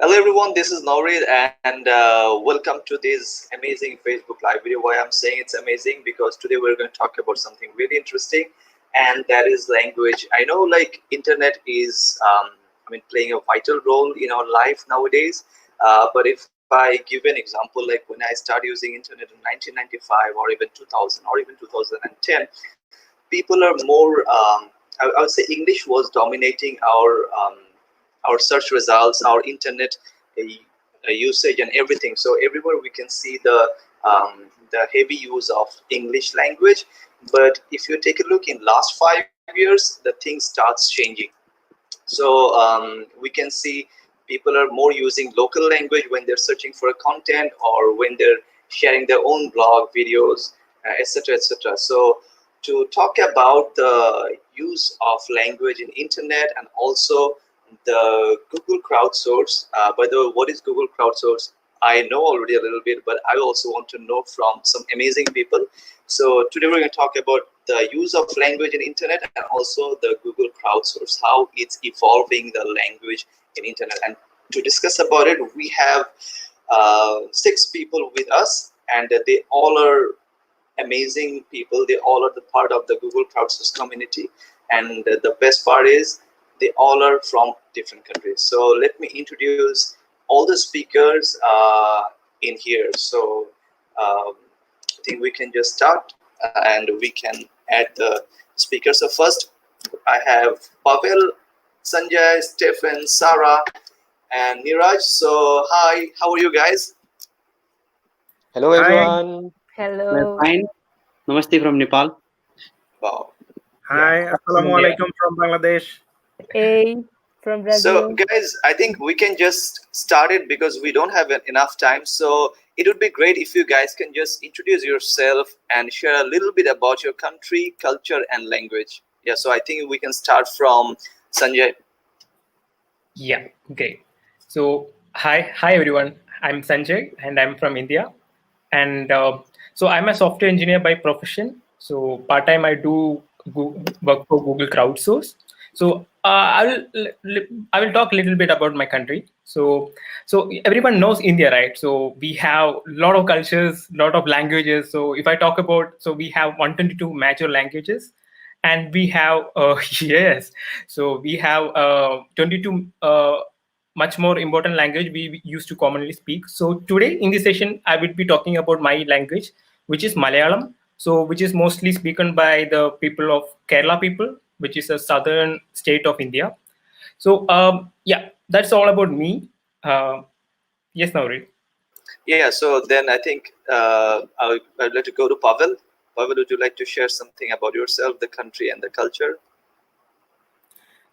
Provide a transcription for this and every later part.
Hello everyone, this is Nowrid and welcome to this amazing Facebook live video. Why I'm saying it's amazing because today we're going to talk about something really interesting, and that is language. I know like internet is playing a vital role in our life nowadays, but if I give an example, like when I started using internet in 1995 or even 2000 or even 2010, people are more I would say English was dominating our search results, our internet usage, and everything. So everywhere we can see the heavy use of English language. But if you take a look in last 5 years, the thing starts changing. So we can see people are more using local language when they're searching for a content or when they're sharing their own blog videos, etc., etc. So to talk about the use of language in internet and also the Google Crowdsource. By the way, what is Google Crowdsource? I know already a little bit, but I also want to know from some amazing people. So today we're going to talk about the use of language in internet and also the Google Crowdsource, how it's evolving the language in internet. And to discuss about it, we have 6 people with us, and they all are amazing people. They all are the part of the Google Crowdsource community, and the best part is they all are from different countries. So let me introduce all the speakers in here. So I think we can just start and we can add the speakers. So first I have Pavel, Sanjay, Stephen, Sarah, and Niraj. So hi, how are you guys? Hello Hi. everyone. Hello. Fine. Namaste from Nepal. Wow. Hi. Assalamualaikum from Bangladesh. Hey, from Brazil. So guys, I think we can just start it because we don't have enough time. So it would be great if you guys can just introduce yourself and share a little bit about your country, culture, and language. Yeah, so I think we can start from Sanjay. Yeah, great. So hi everyone. I'm Sanjay and I'm from India, and so I'm a software engineer by profession. So part time I do work for Google Crowdsource. So I will talk a little bit about my country. So everyone knows India, right? So we have a lot of cultures, lot of languages. So if I talk about, so we have 122 major languages, and we have yes, so we have 22 much more important language we used to commonly speak. So today in this session I will be talking about my language, which is Malayalam, so which is mostly spoken by the people of Kerala people, which is a southern state of India. So yeah, that's all about me. Yes, Nowrid. Yeah, so then I think I'd like to go to Pavel. Pavel, would you like to share something about yourself, the country, and the culture?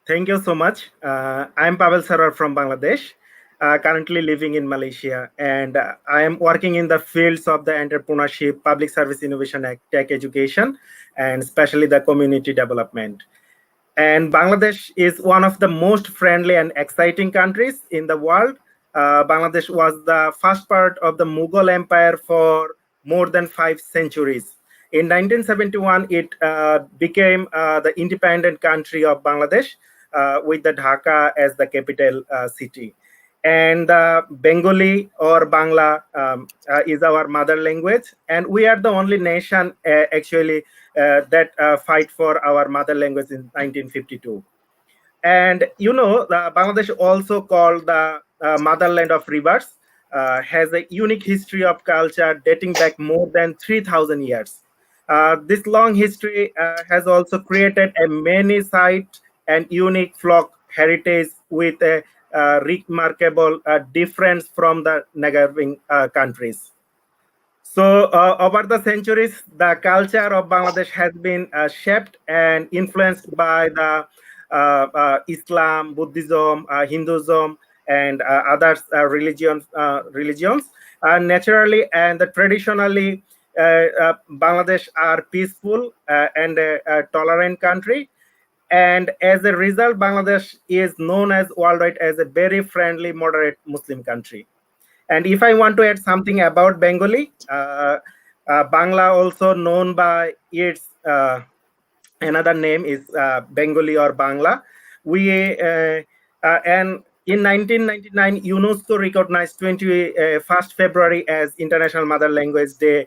Thank you so much. I'm Pavel Sarar from Bangladesh, currently living in Malaysia, and I am working in the fields of the entrepreneurship, public service innovation, tech education, and especially the community development. And Bangladesh is one of the most friendly and exciting countries in the world. Bangladesh was the first part of the Mughal Empire for more than 5 centuries. In 1971, it became the independent country of Bangladesh with the Dhaka as the capital city. And Bengali or Bangla is our mother language, and we are the only nation actually that fight for our mother language in 1952. And you know, Bangladesh, also called the motherland of rivers, has a unique history of culture dating back more than 3,000 years. This long history has also created a many site and unique folk heritage with a remarkable difference from the neighboring countries. So over the centuries, the culture of Bangladesh has been shaped and influenced by the Islam, Buddhism, Hinduism, and other religions. Naturally and traditionally, Bangladesh are peaceful and a tolerant country. And as a result, Bangladesh is known as worldwide as a very friendly, moderate Muslim country. And if I want to add something about Bengali, Bangla, also known by its another name is Bengali or Bangla. We and in 1999, UNESCO recognized 21st February as International Mother Language Day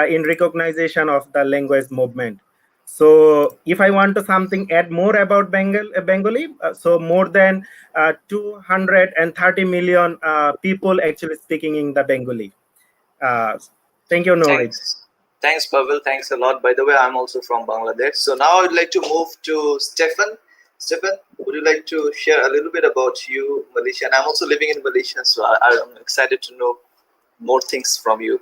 in recognition of the language movement. So if I want to something add more about Bengali, so more than 230 million people actually speaking in the Bengali. Thank you, Nowrid. Thanks, Pavel. Thanks a lot. By the way, I'm also from Bangladesh. So now I'd like to move to Stefan. Stefan, would you like to share a little bit about you, Malaysia? And I'm also living in Malaysia, so I'm excited to know more things from you.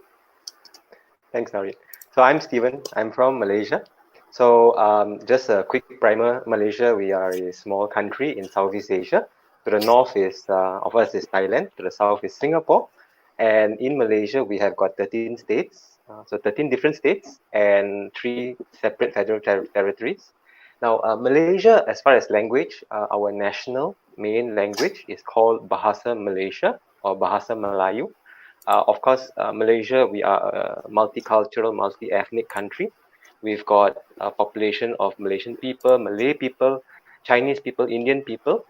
Thanks, Nowrid. So I'm Steven. I'm from Malaysia. So just a quick primer. Malaysia, we are a small country in Southeast Asia. To the north of us is Thailand. To the south is Singapore. And in Malaysia, we have got 13 states. So 13 different states and 3 separate federal territories. Now, Malaysia, as far as language, our national main language is called Bahasa Malaysia or Bahasa Melayu. Of course, Malaysia, we are a multicultural, multi-ethnic country. We've got a population of Malaysian people, Malay people, Chinese people, Indian people,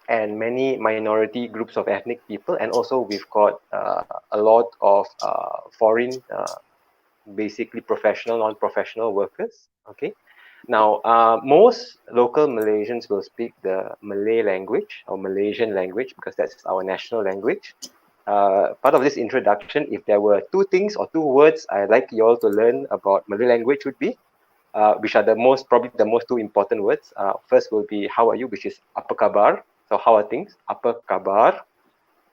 and many minority groups of ethnic people. And also we've got a lot of foreign, basically professional, non-professional workers. Okay. Now, most local Malaysians will speak the Malay language or Malaysian language because that's our national language. Part of this introduction, if there were 2 things or 2 words I'd like you all to learn about Malay language would be, which are probably the most 2 important words. First will be how are you, which is apa kabar. So how are things? Apa kabar.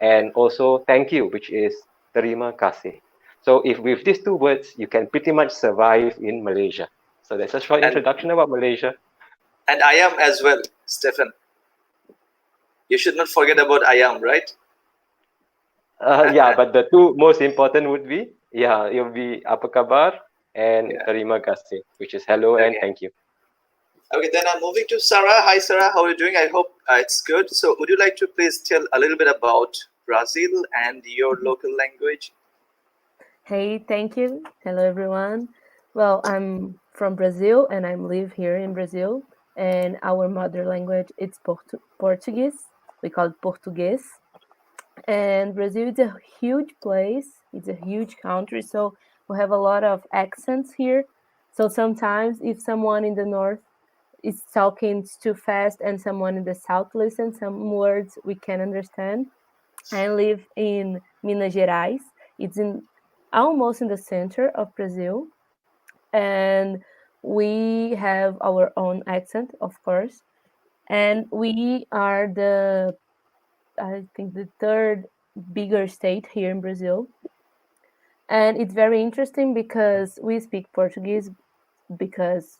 And also thank you, which is terima kasih. So if with these 2 words, you can pretty much survive in Malaysia. So that's a short introduction about Malaysia. And I am as well, Stefan. You should not forget about I am, right? Yeah, but the 2 most important would be, it will be apa kabar and terima kasih, which is hello and thank you. Okay, then I'm moving to Sarah. Hi, Sarah. How are you doing? I hope it's good. So would you like to please tell a little bit about Brazil and your local language? Hey, thank you. Hello, everyone. Well, I'm from Brazil and I live here in Brazil. And our mother language is Portuguese. We call it Portuguese. And Brazil is a huge place. It's a huge country, so we have a lot of accents here. So sometimes if someone in the north is talking too fast and someone in the south listens, some words we can understand. I live in Minas Gerais. It's almost in the center of Brazil. And we have our own accent, of course. And we are I think the 3rd bigger state here in Brazil. And it's very interesting because we speak Portuguese because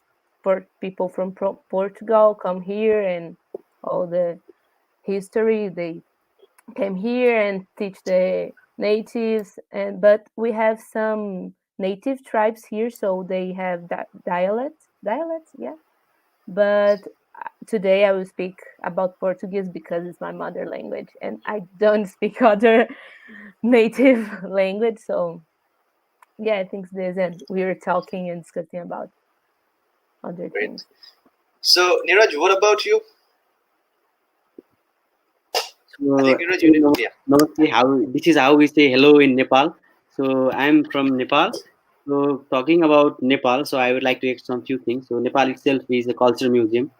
people from Portugal come here and all the history, they came here and teach the natives. But we have some native tribes here, so they have dialects, yeah. But today I will speak about Portuguese because it's my mother language and I don't speak other native language. So yeah, I think this, and we were talking and discussing about other things. So Niraj, what about you? So, I think Niraj, you did, this is how we say hello in Nepal. So I'm from Nepal. So talking about Nepal, so I would like to explain some few things. So Nepal itself is a cultural museum,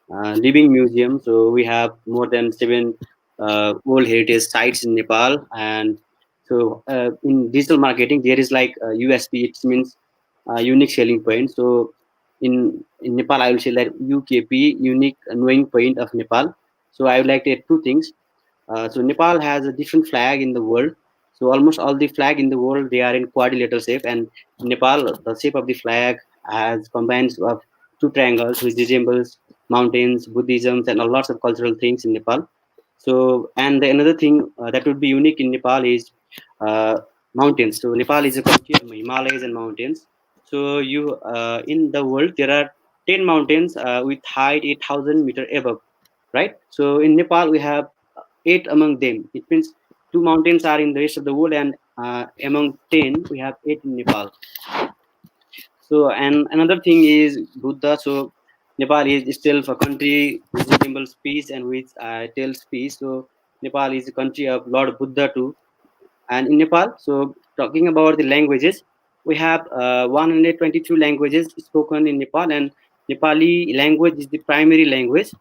living museum. So we have more than 7 World Heritage sites in Nepal, and so in digital marketing there is like USP. It means unique selling point. So in Nepal, I will say that UKP, unique knowing point of Nepal. So I would like to add 2 things. So Nepal has a different flag in the world. So almost all the flag in the world, they are in quadrilateral shape. And Nepal, the shape of the flag has combines of 2 triangles, which resembles mountains, Buddhism, and a lots of cultural things in Nepal. So, and another thing that would be unique in Nepal is mountains. So Nepal is a country of Himalayas and mountains. So in the world, there are 10 mountains with height 8,000 meter above, right? So in Nepal, we have 8 among them. It means 2 mountains are in the rest of the world, and among 10 we have 8 in Nepal. So, and another thing is Buddha. So Nepal is itself a country which resembles peace and which tells peace. So Nepal is a country of Lord Buddha too. And in Nepal, so talking about the languages, we have 122 languages spoken in Nepal, and Nepali language is the primary language.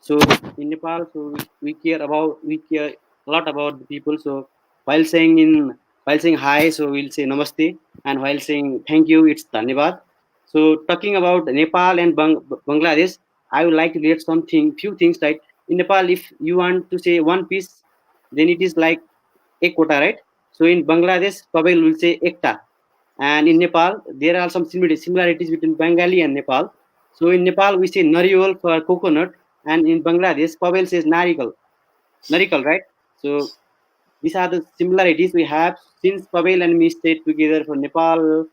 So in Nepal, so we care a lot about the people. So while saying while saying hi, so we'll say namaste, and while saying thank you, it's dhanyavad. So talking about Nepal and Bangladesh, I would like to relate few things like in Nepal, if you want to say one piece, then it is like ek kota, right? So in Bangladesh, Pavel will say ekta. And in Nepal, there are some similarities between Bengali and Nepal. So in Nepal, we say nariyal for coconut, and in Bangladesh, Pavel says narikal, right? So these are the similarities we have since Pavel and me stayed together for Nepal,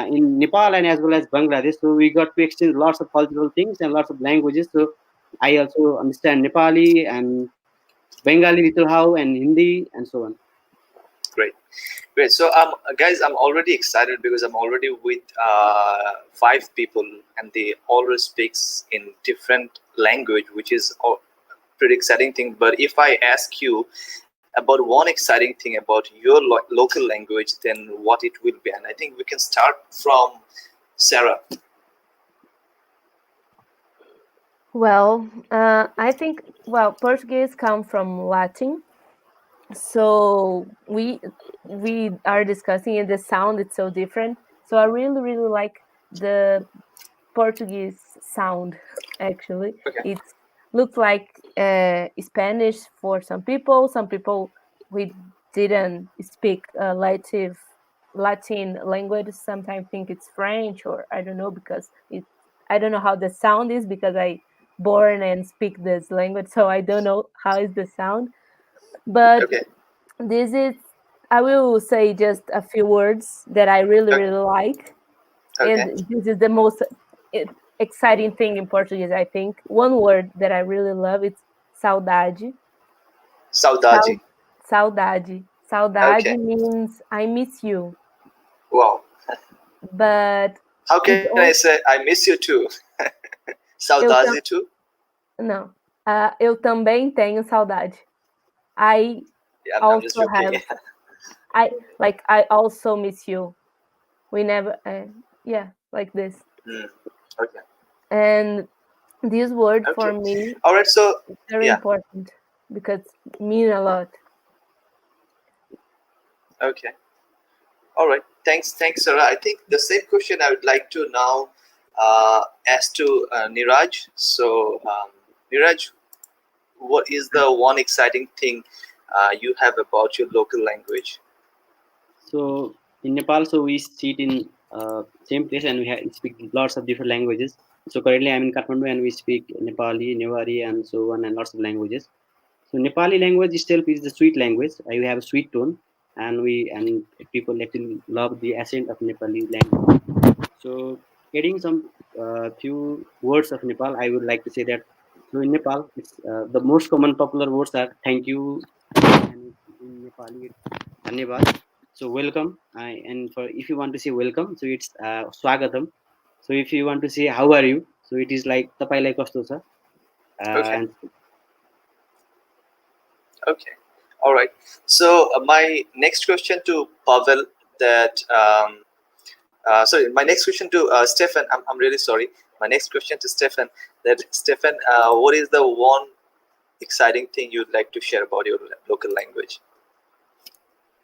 in Nepal and as well as Bangladesh. So we got to exchange lots of cultural things and lots of languages. So I also understand Nepali and Bengali little how and Hindi and so on. Great. Great. So, guys, I'm already excited because I'm already with 5 people, and they all speaks in different language, which is a pretty exciting thing. But if I ask you about one exciting thing about your local language, then what it will be, and I think we can start from Sarah. Well, I think Portuguese come from Latin, so we are discussing and the sound it's so different. So I really like the Portuguese sound. Actually, Okay. it looks like Spanish for some people. Some people we didn't speak Latin language sometimes think it's French, or I don't know, because I don't know how the sound is because I born and speak this language, so I don't know how is the sound. But Okay. this is, I will say just a few words that I really like, Okay. and this is the most exciting thing in Portuguese. I think one word that I really love is saudade. Saudade. Saudade. Okay. Saudade means I miss you, Wow. but How it can I also say I miss you too? eu Saudade too? não. Eu também tenho saudade. I Yeah, I'm just also joking. have I also miss you. We never yeah, like this. Okay. And this word for Okay. me All right. So is very yeah. important because it mean a lot. Okay. All right. Thanks, Sarah. I think the same question I would like to now ask to Niraj. So, Niraj, what is the one exciting thing you have about your local language? So in Nepal, so we sit in same place and we speak lots of different languages. So currently I'm in Kathmandu and we speak Nepali, Newari, and so on, and lots of languages. So Nepali language itself is the sweet language. We have a sweet tone, and people actually love the accent of Nepali language. So adding some few words of Nepal, I would like to say that. So in Nepal, it's the most common popular words are thank you, and in Nepali it's dhanyavad. So welcome, and for if you want to say welcome, so it's swagatam. So if you want to say how are you, so it is like tapaiलाई kasto cha. Okay. And Okay. All right. So my next question to Pavel that sorry, my next question to Stefan. I'm really sorry. My next question to Stefan that Stefan, what is the one exciting thing you'd like to share about your local language?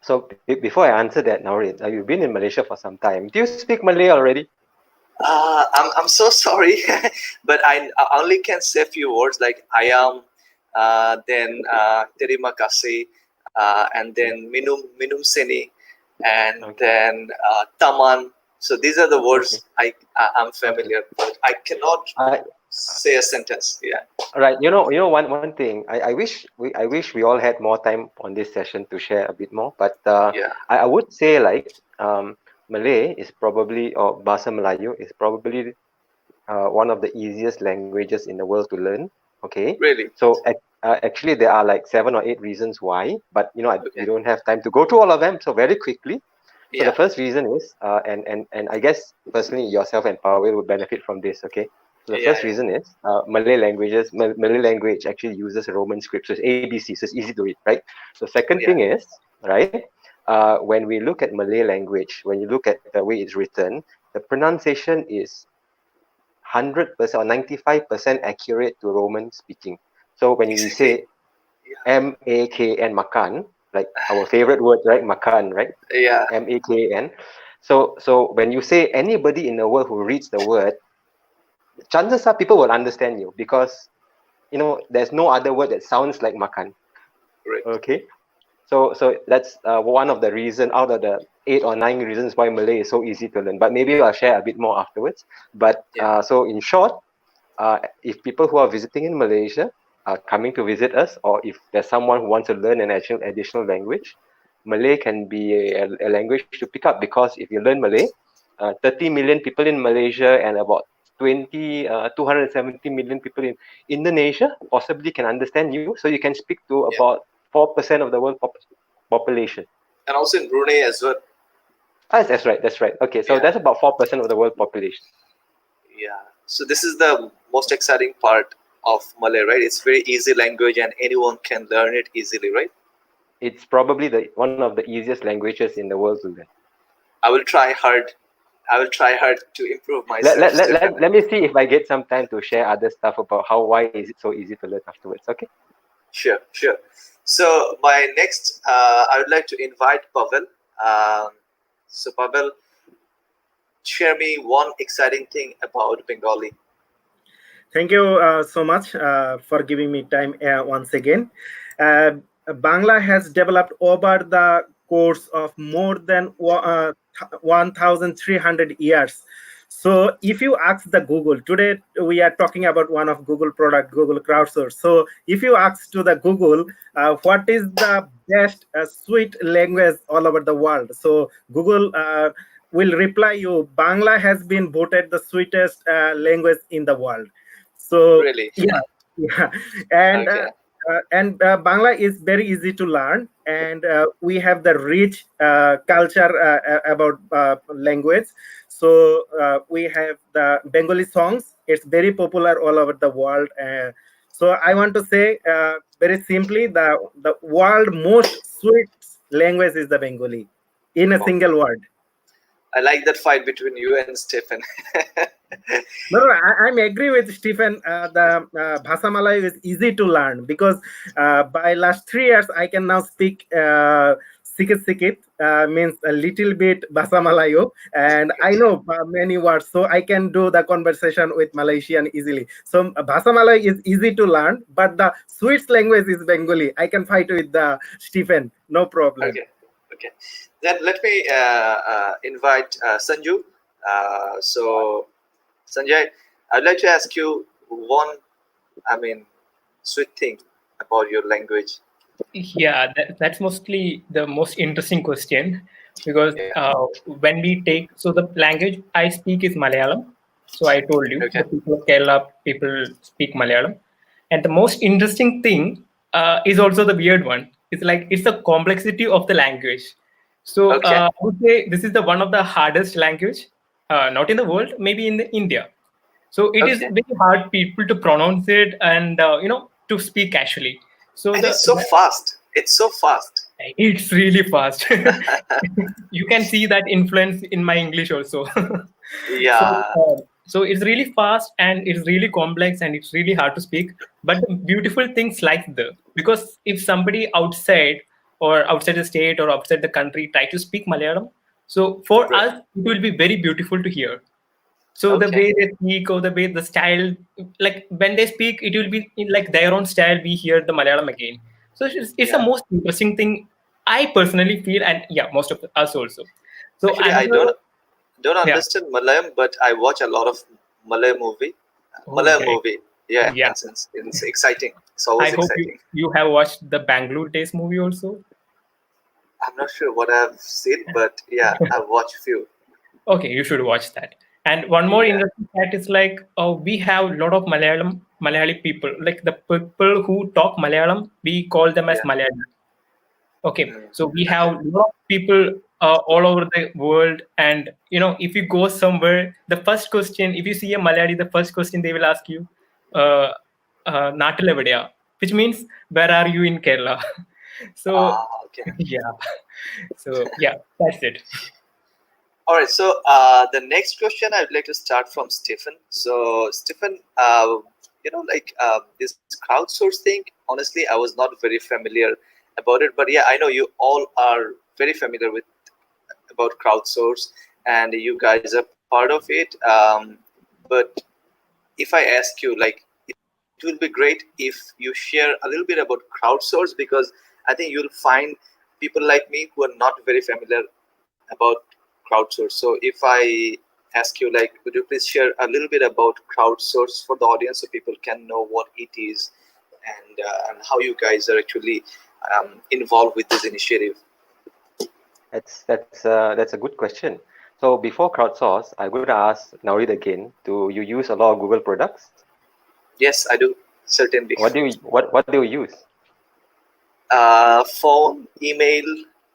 So before I answer that, Nowrid, you've been in Malaysia for some time. Do you speak Malay already? I'm so sorry, but I only can say a few words like ayam, then terima kasih, and then minum seni, and then taman. So these are the words I'm familiar, but I cannot say a sentence. Yeah. Right. One thing. I wish we all had more time on this session to share a bit more. But Yeah. I would say like Malay is probably, or Bahasa Melayu is probably one of the easiest languages in the world to learn. Okay. Really? So actually there are like 7 or 8 reasons why, but we Okay. don't have time to go through all of them. So very quickly. So Yeah. the first reason is, and I guess personally yourself and Pavel would benefit from this. Okay. So the Yeah, first reason is Malay language actually uses Roman script, so it's ABC, so it's easy to read, right? The second yeah, thing is, right, when we look at Malay language, when you look at the way it's written, the pronunciation is 100% or 95% accurate to Roman speaking. So when we exactly. say Yeah, MAKN, makan, like our favorite word, right? Makan, right? yeah, MAKN. So when you say anybody in the world who reads the word, chances are people will understand you because there's no other word that sounds like makan. great. Okay, so that's one of the reason out of the 8 or 9 reasons why Malay is so easy to learn. But maybe I'll share a bit more afterwards. But Yeah, so in short, if people who are visiting in Malaysia are coming to visit us, or if there's someone who wants to learn an additional language, Malay can be a language to pick up, because if you learn Malay, 30 million people in Malaysia and about 270 million people in Indonesia possibly can understand you. So you can speak to yeah, about 4% of the world population. and also in Brunei as well. That's right. That's right. Okay, so Yeah, that's about 4% of the world population. yeah. So this is the most exciting part of Malay, right? It's very easy language and anyone can learn it easily, right? It's probably one of the easiest languages in the world to learn. I will try hard. I will try hard to improve Let, myself, let, let, Stefan. let, let me see if I get some time to share other stuff about why is it so easy to learn afterwards. Okay. Sure, sure. So my next, I would like to invite Pavel. Um, so Pavel, share me one exciting thing about Bengali. Thank you so much for giving me time once again. Uh, Bangla has developed over the course of more than 1,300 years. So if you ask the Google, today we are talking about one of Google product, Google Crowdsource. So if you ask to the Google, what is the best sweet language all over the world? So Google will reply you, Bangla has been voted the sweetest language in the world. So Really? yeah, yeah, and Okay. Bangla is very easy to learn, and we have the rich culture about language. So we have the Bengali songs. It's very popular all over the world. So I want to say very simply, the world most sweet language is the Bengali, in a Oh, single word. I like that fight between you and Stefan. No, I'm agree with Stephen. The Bhasa Malay is easy to learn because by last 3 years I can now speak Sikit Sikit, means a little bit Bhasa Malayo, and I know many words, so I can do the conversation with Malaysian easily. So Bhasa Malay is easy to learn, but the Swiss language is Bengali. I can fight with the Stephen, no problem. Okay, okay. Then let me invite Sanju. So Sanjay, I'd like to ask you one, I mean, sweet thing about your language. Yeah, that's mostly the most interesting question because Yeah. when we take, so the language I speak is Malayalam. So I told you, Okay. the people of Kerala, people speak Malayalam. And the most interesting thing is also the weird one. It's like, it's the complexity of the language. So Okay. I would say this is the one of the hardest language, not in the world, maybe in the India. So it is Okay. very hard people to pronounce it and to speak actually. So And it's so fast. It's so fast. it's really fast. You can see that influence in my English also. so Yeah. so it's really fast and it's really complex and it's really hard to speak. But the beautiful things like the, because if somebody outside or outside the state or outside the country try to speak Malayalam, so for Right. us it will be very beautiful to hear. So the Okay. way they speak or the way the style, like when they speak, it will be in like their own style. We hear the Malayalam again. So it's the Yeah. most interesting thing I personally feel, and yeah, most of us also. So Actually, I another, don't yeah, understand Malayalam, but I watch a lot of Malay movie. oh Malay great, movie. Yeah, yeah. it's exciting. It's I always hope you exciting. you have watched the Bangalore Days movie also. I'm not sure what I've seen, but yeah, I've watched few. Okay, you should watch that. And one more Yeah. interesting fact is like we have a lot of Malayali people. Like the people who talk Malayalam, we call them as Yeah. Malayali. Okay, Mm. so we Okay. have a lot of people all over the world. And if you go somewhere, the first question, if you see a Malayali, the first question they will ask you, "Natil evideya?" which means where are you in Kerala? So Okay. yeah, so yeah, that's it. All right. So the next question I would like to start from Stephen. So Stephen, this crowdsource thing. Honestly, I was not very familiar about it, but yeah, I know you all are very familiar with about crowdsource, and you guys are part of it. But if I ask you, like, it will be great if you share a little bit about crowdsource, because I think you'll find people like me who are not very familiar about crowdsource. So if I ask you, like, would you please share a little bit about crowdsource for the audience so people can know what it is, and how you guys are actually involved with this initiative? That's a good question. So before crowdsource, I'm going to ask Nowrid again. Do you use a lot of Google products? Yes, I do, certainly. What do you use? Phone, email,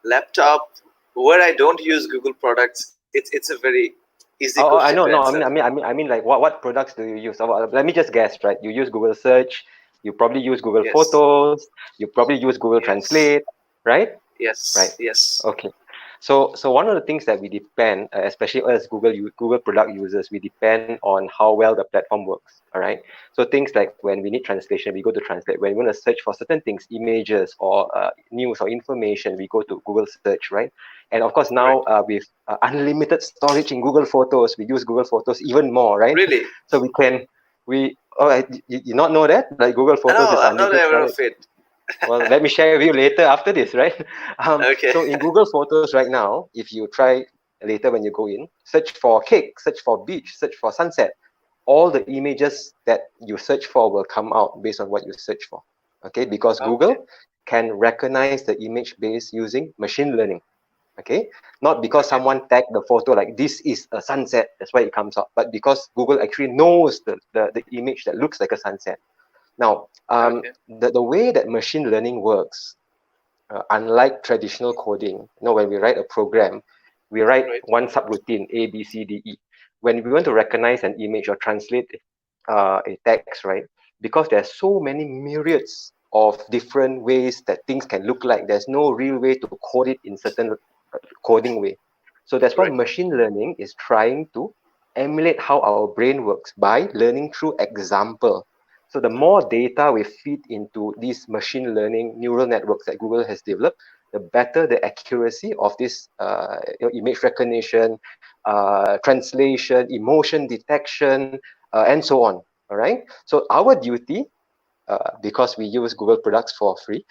laptop. Where I don't use Google products, it's a very easy question I know. to No, answer. I mean, like, what products do you use? Let me just guess, right? You use Google Search. You probably use Google Yes. Photos. You probably use Google Yes. Translate, right? Yes. Right. Yes. Okay. So one of the things that we depend, especially as Google product users, we depend on how well the platform works. All right. So things like when we need translation, we go to Translate. When we want to search for certain things, images or news or information, we go to Google Search, right? And of course now with unlimited storage in Google Photos, we use Google Photos even more, right? Really? So you not know that, like, Google Photos is I'm not unlimited aware storage? of it. Well, let me share with you later after this, right? Okay. So in Google Photos right now, if you try later when you go in, search for cake, search for beach, search for sunset, all the images that you search for will come out based on what you search for. Okay, because Google can recognize the image base using machine learning. Okay, not because someone tagged the photo like this is a sunset, that's why it comes out, but because Google actually knows the image that looks like a sunset. Now, the way that machine learning works, unlike traditional coding, when we write a program, we write one subroutine, A, B, C, D, E. When we want to recognize an image or translate a text, right? Because there's so many myriads of different ways that things can look like, there's no real way to code it in certain coding way. So that's why machine learning is trying to emulate how our brain works by learning through example. So the more data we feed into these machine learning neural networks that Google has developed, the better the accuracy of this image recognition, translation, emotion detection, and so on. All right. So our duty, because we use Google products for free,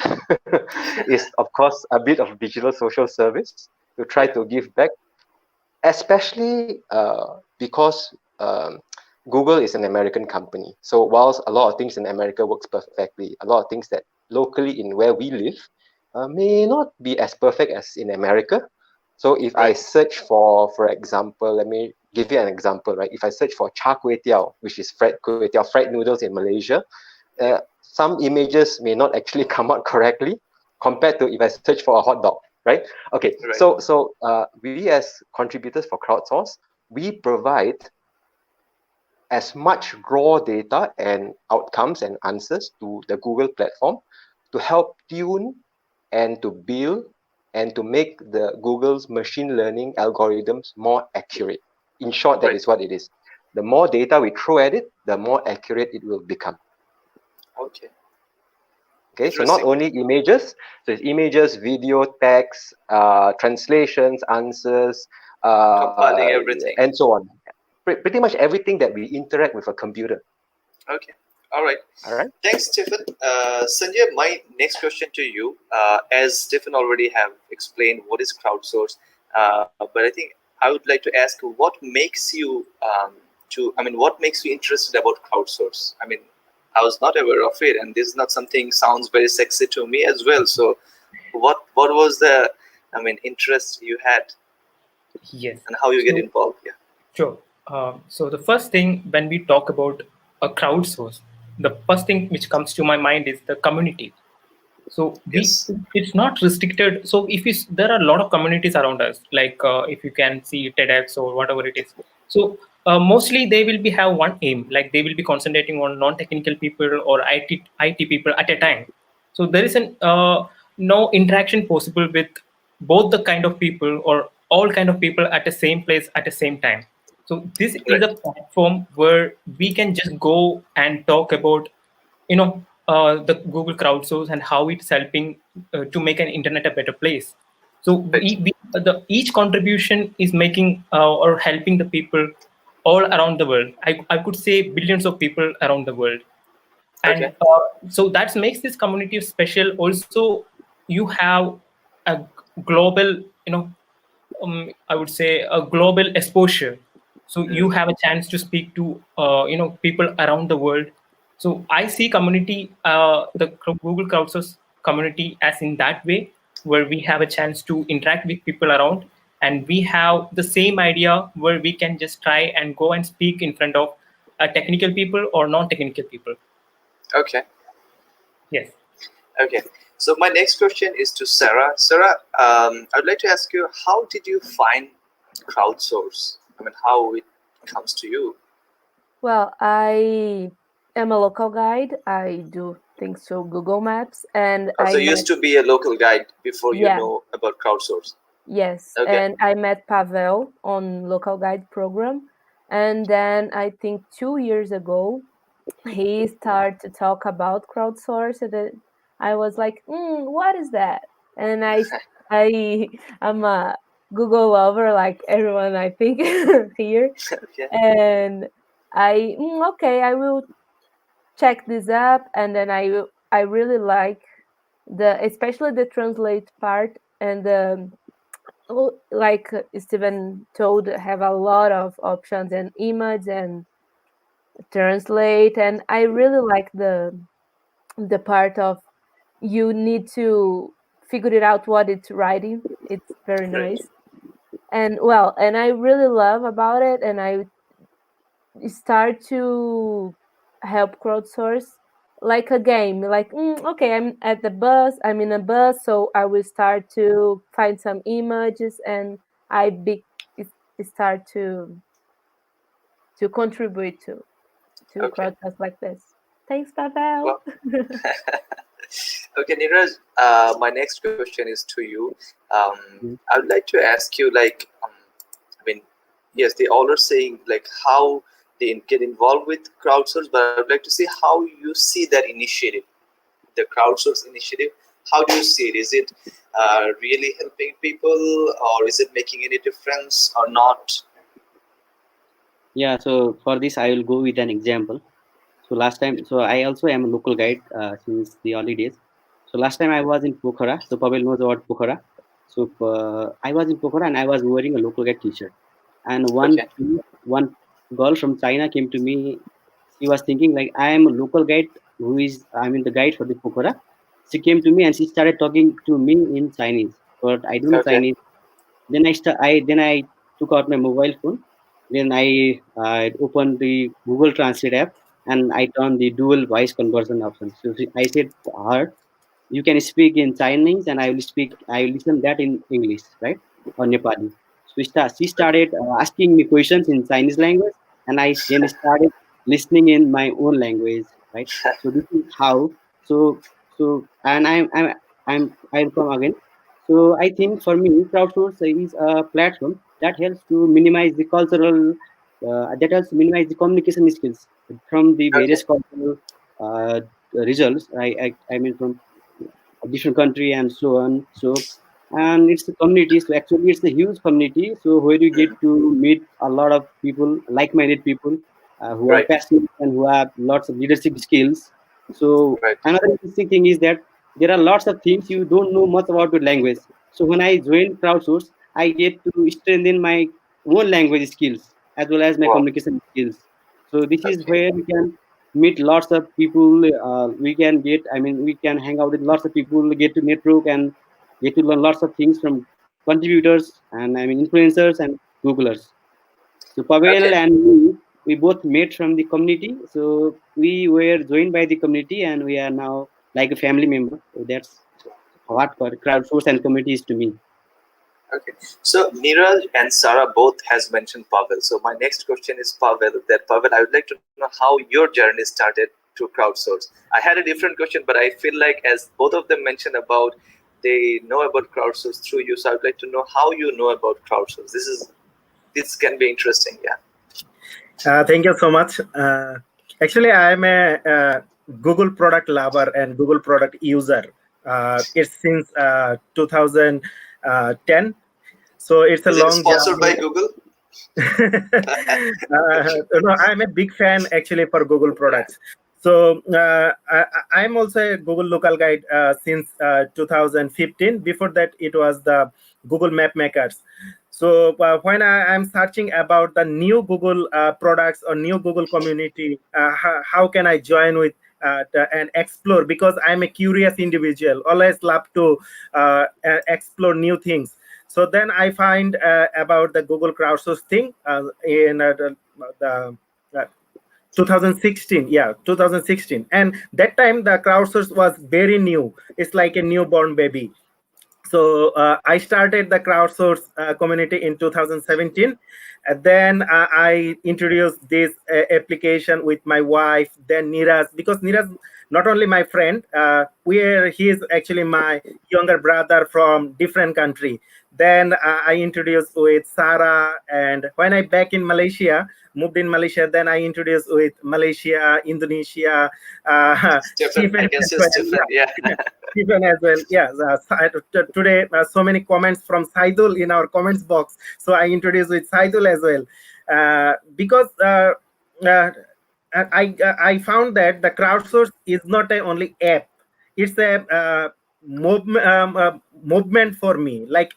is of course a bit of digital social service to try to give back, especially because Google is an American company. So whilst a lot of things in America works perfectly, a lot of things that locally in where we live may not be as perfect as in America. So if I search for example, let me give you an example, right? If I search for char kway teow, which is fried noodles in Malaysia, some images may not actually come out correctly compared to if I search for a hot dog, right? Okay, so we as contributors for Crowdsource, we provide as much raw data and outcomes and answers to the Google platform to help tune and to build and to make the Google's machine learning algorithms more accurate. In short, that is what it is. The more data we throw at it, the more accurate it will become. Okay, so not only images, so it's images, video, text, translations, answers, compiling everything, and so on. Pretty much everything that we interact with a computer. Okay. All right. Thanks, Stephen. Sanjay, my next question to you, as Stephen already have explained what is crowdsource, but I think I would like to ask, what makes you what makes you interested about crowdsource? I mean, I was not aware of it, and this is not something sounds very sexy to me as well. So, what was the interest you had? Yes. And how you get involved? Yeah. Sure. So the first thing when we talk about a crowdsource, the first thing which comes to my mind is the community. So Yes. it's not restricted. So if you, there are a lot of communities around us, like if you can see TEDx or whatever it is. So mostly they will be have one aim, like they will be concentrating on non-technical people or IT people at a time. So there is an no interaction possible with both the kind of people or all kind of people at the same place at the same time. So this is Right. a platform where we can just go and talk about, the Google crowdsource and how it's helping to make an internet a better place. So Right. each contribution is making or helping the people all around the world. I could say billions of people around the world. And Okay. so that makes this community special. Also, you have a global, I would say a global exposure. So you Mm. have a chance to speak to people around the world. So I see community, the Google Crowdsource community, as in that way, where we have a chance to interact with people around, and we have the same idea where we can just try and go and speak in front of technical people or non-technical people. Okay. Yes. Okay. So my next question is to Sarah. Sarah, I'd like to ask you, how did you find crowdsource? I mean, how it comes to you? Well, I am a local guide. I do things through Google Maps, and Also, I you used met, to be a local guide before you yeah, know about crowdsource. yes, Okay. and I met Pavel on local guide program, and then I think 2 years ago he started to talk about crowdsource, and then I was like, what is that? And I I'm a Google lover like everyone I think here, Okay. and okay, I will check this up, and then I really like the, especially the translate part, and the like Steven told, have a lot of options and image and translate, and I really like the part of you need to figure it out what it's writing. It's very Right. nice. And well, and I really love about it, and I start to help crowdsource like a game, like okay, I'm in a bus, so I will start to find some images, and I be start to contribute to Okay. crowdsource like this. Thanks, Pavel. Well, okay, Niraj. My next question is to you. I would like to ask you, like, I mean, yes, they all are saying like how they get involved with crowdsource, but I would like to see how you see that initiative, the crowdsource initiative. How do you see it? Is it really helping people, or is it making any difference, or not? Yeah, so for this, I will go with an example. So last time, so I also am a local guide since the early days. So last time I was in Pokhara. So Pavel knows about Pokhara. So I was in Pokhara and I was wearing a local guide t-shirt. And Okay. one girl from China came to me. She was thinking like I am a local guide I'm in the guide for the Pokhara. She came to me and she started talking to me in Chinese, but I don't know Okay. Chinese. Then I took out my mobile phone. Then I opened the Google Translate app and I turned the dual voice conversion option. So I said to her, "You can speak in Chinese, and I will listen that in English, right, or Nepali." So she Okay. started asking me questions in Chinese language, and I then started listening in my own language, right? So this is how. So and I'll come again. So I think for me, crowdsource is a platform that helps to minimize the that helps to minimize the communication skills from the Okay. various cultural results. I mean from a different country and so on. So and it's a community. So actually, it's a huge community. So where you Mm. get to meet a lot of people, like-minded people, who are Right. passionate and who have lots of leadership skills. So Right. another interesting thing is that there are lots of things you don't know much about your language. So when I join Crowdsource, I get to strengthen my own language skills as well as my Wow. communication skills. So this is Okay. where we can meet lots of people. We can hang out with lots of people, get to network and get to learn lots of things from contributors and influencers and Googlers. So Pavel Okay. and me, we both met from the community. So we were joined by the community, and we are now like a family member. So that's what crowdsource and community is to me. Okay, so Niraj and Sarah both has mentioned Pavel. So my next question is Pavel. That Pavel, I would like to know how your journey started to crowdsource. I had a different question, but I feel like as both of them mentioned about they know about crowdsource through you, so I would like to know how you know about crowdsource. This can be interesting. Yeah. Thank you so much. Actually, I am a Google product lover and Google product user. It's since 2010, so it's a Is it long sponsored by journey. Google? No, I'm a big fan actually for Google products. So I'm also a Google local guide since 2015. Before that, it was the Google Map Makers. So when I'm searching about the new Google products or new Google community, how can I join with and explore? Because I'm a curious individual, always love to explore new things. So then I find about the Google crowdsource thing in the 2016. Yeah, 2016. And that time the crowdsource was very new. It's like a newborn baby. So I started the crowdsource community in 2017. And then I introduced this application with my wife, then Niraj, because Niraj not only my friend, he is actually my younger brother from different country. Then I introduced with Sarah, and when I back in Malaysia, moved in Malaysia, then I introduced with Malaysia, Indonesia, Stephen, I Stephen can as say well. Stephen. Yeah. Stephen as well. Yeah. Today, so many comments from Saidul in our comments box. So I introduced with Saidul as well, because I found that the crowdsource is not a only app; it's a movement for me. Like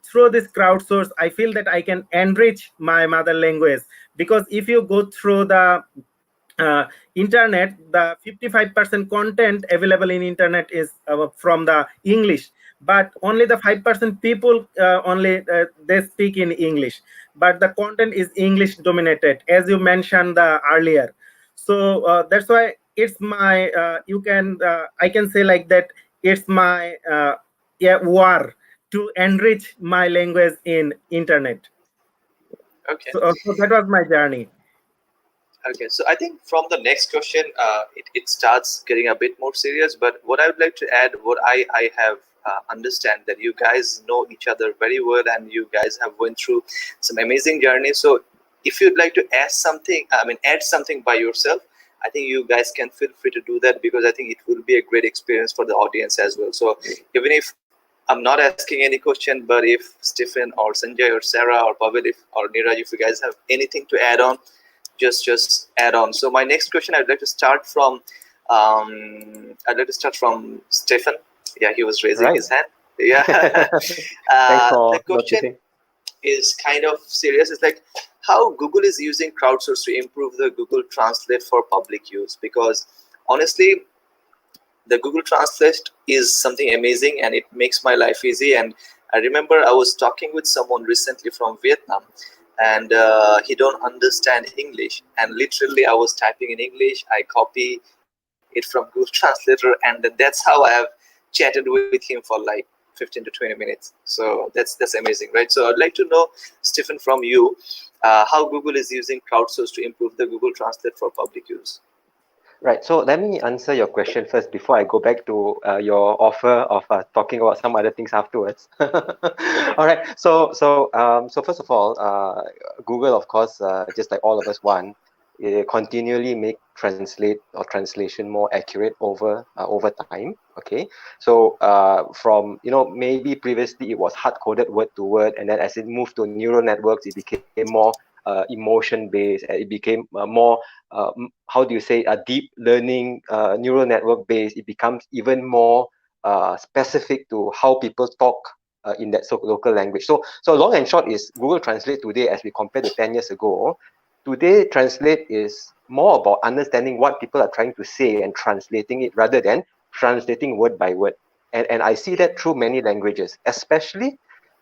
through this crowdsource, I feel that I can enrich my mother language, because if you go through the internet, the 55% content available in internet is from the English, but only the 5% people only they speak in English, but the content is English dominated, as you mentioned earlier. So that's why it's my I can say like that, it's my war to enrich my language in internet. Okay. So that was my journey. Okay, so I think from the next question, it starts getting a bit more serious. But what I would like to add, what I have understand that you guys know each other very well, and you guys have went through some amazing journey. So if you'd like to add something by yourself, I think you guys can feel free to do that, because I think it will be a great experience for the audience as well. So even if I'm not asking any question, but if Stephen or Sanjay or Sarah or Pavel or Niraj, if you guys have anything to add on, just add on. So my next question, I'd like to start from Stephen. Yeah, he was raising his hand. Yeah. Thanks for The question noticing. is kind of serious. It's like how Google is using crowdsource to improve the Google Translate for public use. Because honestly, the Google Translate is something amazing, and it makes my life easy. And I remember I was talking with someone recently from Vietnam, and he don't understand English, and literally I was typing in English, I copy it from Google Translator, and then that's how I have chatted with him for like 15 to 20 minutes. So that's amazing, right? So I'd like to know, Stephen, from you, how Google is using crowdsource to improve the Google Translate for public use. Right. So let me answer your question first before I go back to your offer of talking about some other things afterwards. All right. So first of all, Google, of course, just like all of us want, continually make translation more accurate over time. Okay. So from maybe previously it was hard coded word to word, and then as it moved to neural networks, it became more emotion based. It became more how do you say, a deep learning neural network base. It becomes even more specific to how people talk in that local language. So long and short is, Google Translate today, as we compare to 10 years ago, today Translate is more about understanding what people are trying to say and translating it, rather than translating word by word. And I see that through many languages, especially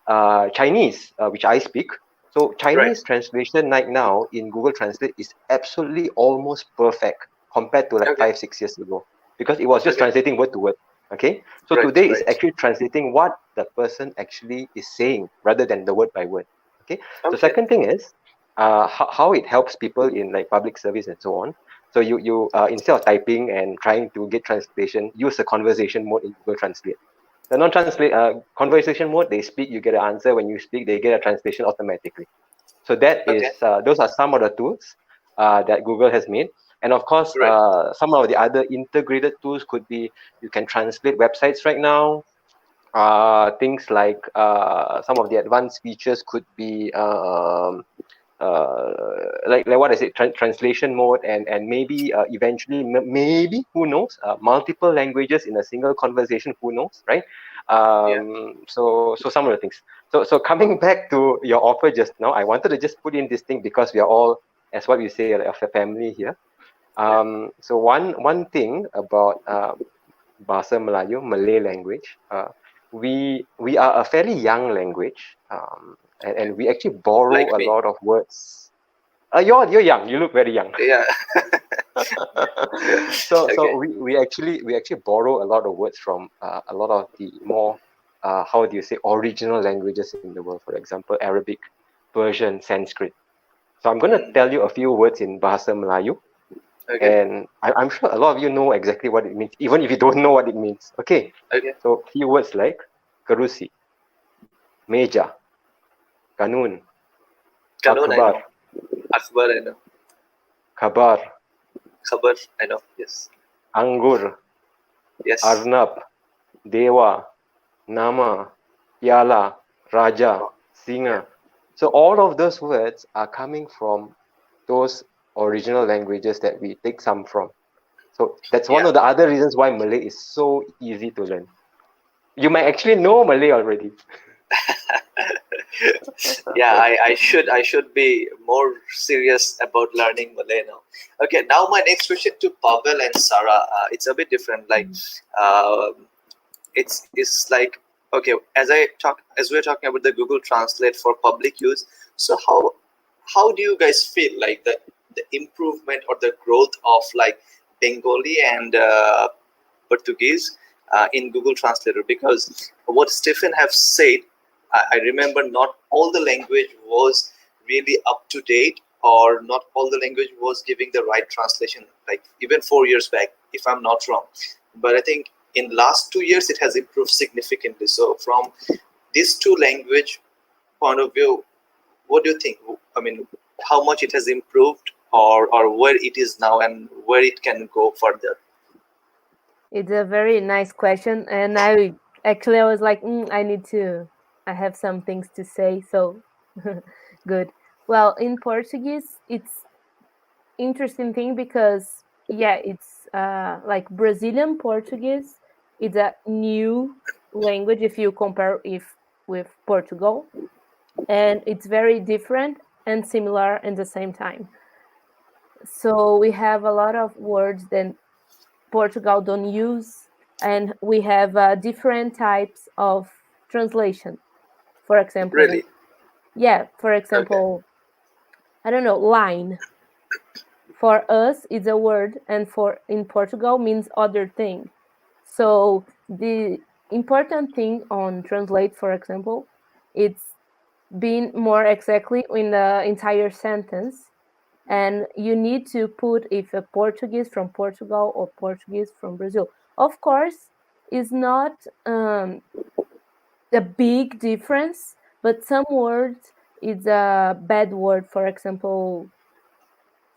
Chinese, which I speak. So Chinese translation right now in Google Translate is absolutely almost perfect compared to like 5-6 years ago. because it was just Okay. translating word to word. Okay, so Right. today is Right. actually translating what the person actually is saying rather than the word by word. Okay, so Okay. second thing is how it helps people in like public service and so on. So you instead of typing and trying to get translation, use the conversation mode in Google Translate. The non-translate conversation mode, they speak, you get an answer. When you speak, they get a translation automatically. So that Okay. is those are some of the tools that Google has made. And of course, Right. some of the other integrated tools could be you can translate websites right now. Things like some of the advanced features could be like what I said, translation mode, and maybe eventually maybe who knows, multiple languages in a single conversation. Who knows, right? Yeah. So some of the things. So coming back to your offer just now, I wanted to just put in this thing because we are all, as what we say, like, of a family here. Yeah. So one thing about Bahasa Melayu, Malay language, we are a fairly young language, and we actually Like borrow a me. lot of words. You're young. You look very young. Yeah. Yeah. So Okay. we actually borrow a lot of words from a lot of the more how do you say, original languages in the world. For example, Arabic, Persian, Sanskrit. So I'm going to Mm. tell you a few words in Bahasa Melayu, Okay. and I'm sure a lot of you know exactly what it means, even if you don't know what it means. Okay, Okay. so few words like kerusi, meja, kanun, Kanun, I akhbar, know. Akbar, I know. kabar, Khabar, I know. Yes. anggur, Yes. arnab, dewa, nama, piala, raja, Oh, yeah. singa. So all of those words are coming from those original languages that we take some from. So that's one Yeah. of the other reasons why Malay is so easy to learn. You might actually know Malay already. Yeah, I should be more serious about learning Malay now. Okay, now my next question to Pavel and Sarah. It's a bit different. Like, uh, it's like, okay, as we're talking about the Google Translate for public use. So how do you guys feel like the improvement or the growth of like Bengali and Portuguese in Google Translator? Because what Stephen have said, I remember not all the language was really up to date, or not all the language was giving the right translation. Like even 4 years back, if I'm not wrong. But I think in last 2 years it has improved significantly. So from these two language point of view, what do you think? I mean, how much it has improved, or where it is now and where it can go further? It's a very nice question, and I was like, I have some things to say, so good. Well, in Portuguese, it's interesting thing because yeah, it's like Brazilian Portuguese. It's a new language if you compare if with Portugal, and it's very different and similar at the same time. So we have a lot of words that Portugal don't use, and we have different types of translation. For example, Really? yeah, for Okay. example, I don't know, line. For us, it's a word, and for in Portugal means other thing. So the important thing on translate, for example, it's being more exactly in the entire sentence, and you need to put if a Portuguese from Portugal or Portuguese from Brazil. Of course, is not a big difference, but some words is a bad word. For example,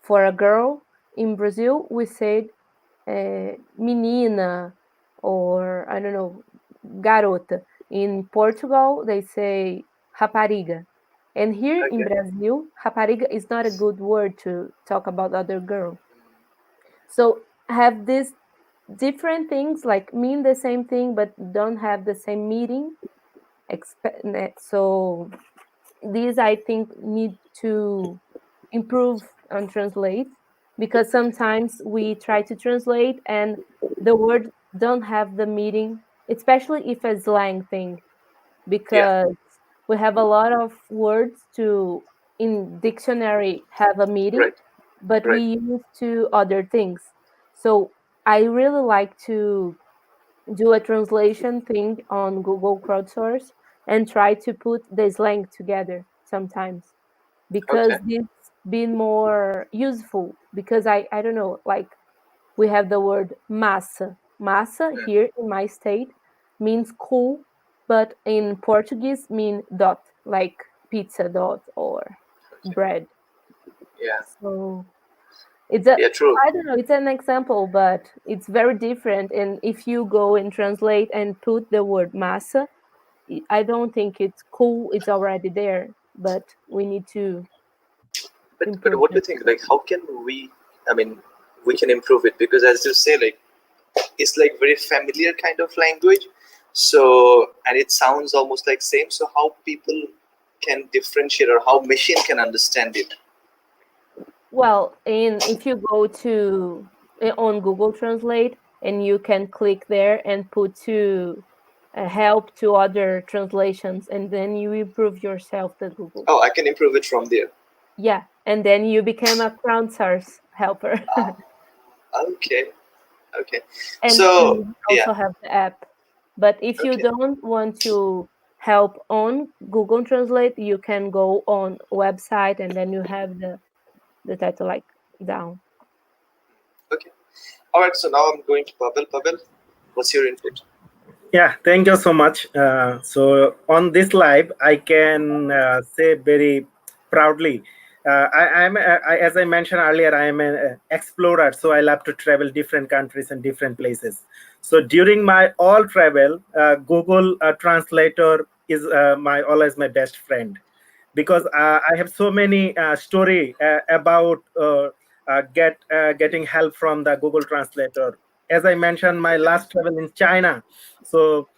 for a girl in Brazil, we said menina, or I don't know, garota. In Portugal, they say rapariga. And here in Okay. Brazil, rapariga is not a good word to talk about other girl. So have these different things like mean the same thing but don't have the same meaning. So these I think need to improve and translate, because sometimes we try to translate and the word don't have the meaning, especially if a slang thing, Yeah. because we have a lot of words to in dictionary have a meaning, Right. but we Right. use to other things. So I really like to do a translation thing on Google Crowdsource and try to put the slang together sometimes because Okay. it's been more useful because I don't know, like we have the word massa. Massa Mm, here in my state means cool, but in Portuguese mean dot, like pizza dot or okay. bread. Yeah. So it's a, Yeah. True. I don't know, it's an example, but it's very different. And if you go and translate and put the word massa, I don't think it's cool. It's already there, but we need to But improve what do it. you think? Like, how can we? I mean, we can improve it because, as you say, like it's like very familiar kind of language. So, and it sounds almost like same. So, how people can differentiate, or how machine can understand it? Well, if you go to on Google Translate and you can click there and put to help to other translations, and then you improve yourself the Google. Oh, I can improve it from there. Yeah, and then you become a crowdsource helper. Okay. Okay. And So, we yeah. also have the app. But if you Okay. don't want to help on Google Translate, you can go on website and then you have the title like down. Okay. All right. So now I'm going to Pavel. Pavel, what's your input? Yeah, thank you so much. So on this live, I can say very proudly, as I mentioned earlier, I am an explorer. So I love to travel different countries and different places. So during my all travel, Google Translator is my always my best friend, because I have so many story about getting help from the Google Translator. As I mentioned, my Okay. last travel in China. So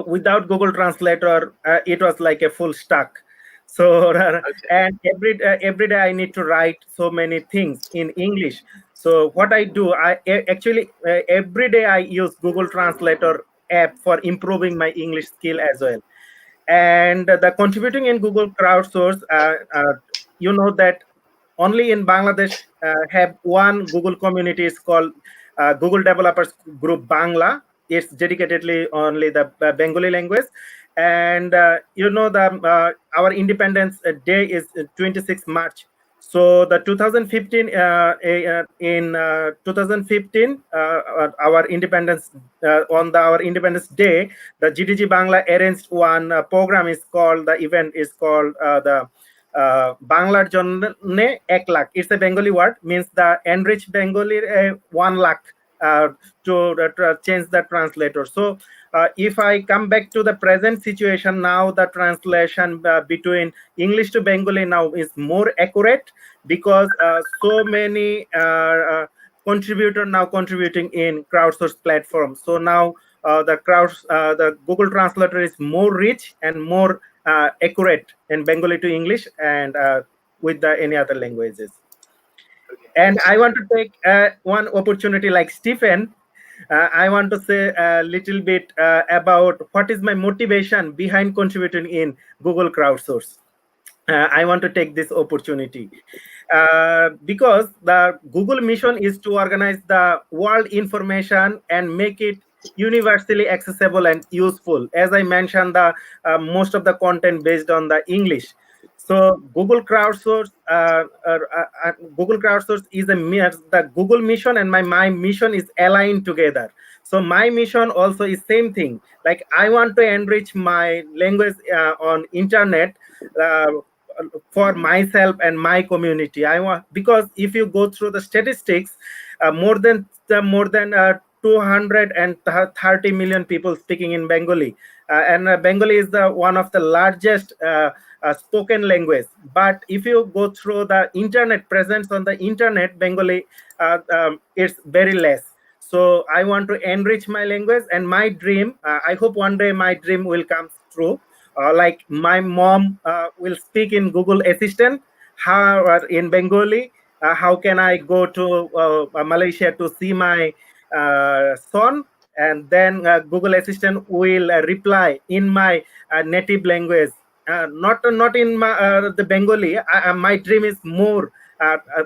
without Google Translator, it was like a full stuck. So Okay. and every day I need to write so many things in English. So what I do, actually every day I use Google Translator app for improving my English skill as well. And the contributing in Google Crowdsource, you know that only in Bangladesh have one Google community is called Google Developers Group Bangla. It's dedicatedly only the Bengali language. And you know the our Independence Day is 26 March. So the 2015 in 2015 our Independence our Independence Day, the GDG Bangla arranged one program is called, the event is called the Banglar Jonne Ek Lakh. It's a Bengali word, means the enriched Bengali 1 lakh, uh, to change the translator. So if I come back to the present situation now, the translation between English to Bengali now is more accurate, because so many contributor now contributing in crowdsource platform. So now the Google Translator is more rich and more accurate in Bengali to English, and with the any other languages. Okay. And I want to take one opportunity like Stephen. I want to say a little bit about what is my motivation behind contributing in Google Crowdsource. I want to take this opportunity because the Google mission is to organize the world information and make it universally accessible and useful. As I mentioned, the most of the content based on the English. So Google Crowdsource is the Google mission, and my mission is aligned together. So my mission also is same thing. Like I want to enrich my language on internet. Uh, for myself and my community. I want, because if you go through the statistics, more than 230 million people speaking in Bengali, and Bengali is the one of the largest spoken language. But if you go through the internet presence on the internet, Bengali it's very less. So I want to enrich my language, and my dream. I hope one day my dream will come true. Like my mom will speak in Google Assistant, how in Bengali. How can I go to Malaysia to see my son? And then Google Assistant will reply in my native language, not in the Bengali. My dream is more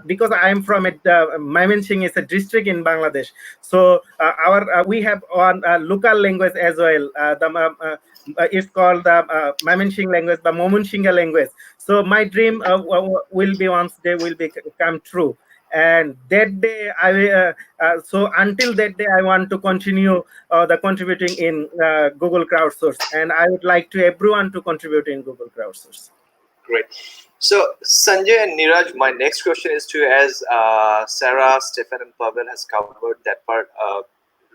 because I am from it, Mymensingh is a district in Bangladesh. So our we have one local language as well. It's called the Mymensingh language, the Momunshinga language. So my dream will be once day will be come true. And that day I so until that day I want to continue the contributing in Google Crowdsource, and I would like to everyone to contribute in Google Crowdsource. Great. So Sanjay and Niraj, my next question is to you, as Sarah, Stefan, and Pavel has covered that part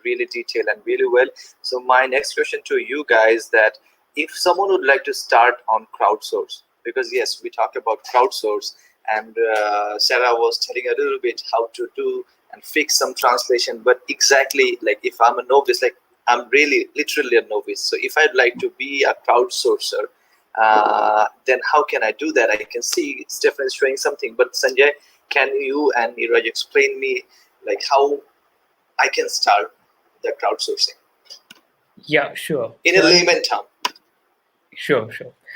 really detailed and really well. So my next question to you guys, that if someone would like to start on Crowdsource, because yes, we talk about Crowdsource, and Sarah was telling a little bit how to do and fix some translation, but exactly like if I'm a novice, like I'm really literally a novice. So if I'd like to be a crowdsourcer, then how can I do that? I can see Stefan is showing something, but Sanjay, can you and Niraj explain me like how I can start the crowdsourcing? Yeah, sure. In a layman term. Sure.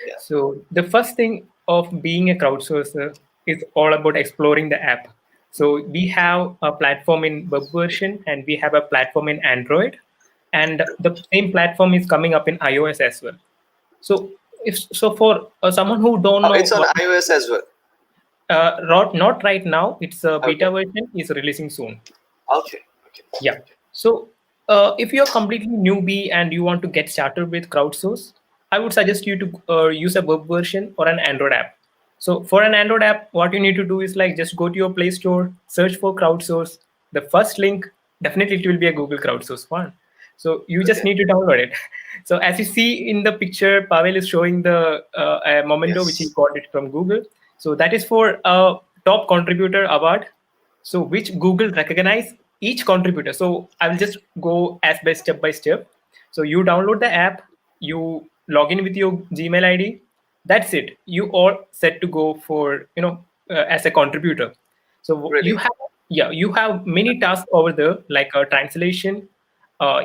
Yeah. So the first thing of being a crowdsourcer is all about exploring the app. So we have a platform in web version and we have a platform in Android, and the same platform is coming up in iOS as well. So for someone who don't know, it's on iOS as well. Not right now. It's a beta Okay. version is releasing soon. Okay. Yeah. So if you're completely newbie and you want to get started with Crowdsource, I would suggest you to use a web version or an Android app. So for an Android app, what you need to do is like just go to your Play Store, search for Crowdsource. The first link, definitely it will be a Google Crowdsource one. So you just need to download it. So as you see in the picture, Pavel is showing the memento which he got it from Google. So that is for a top contributor award. So which Google recognize each contributor. So I will just go as by step. So you download the app, you log in with your Gmail ID. That's it. You all set to go for as a contributor. So Really? you have many tasks over there like translation,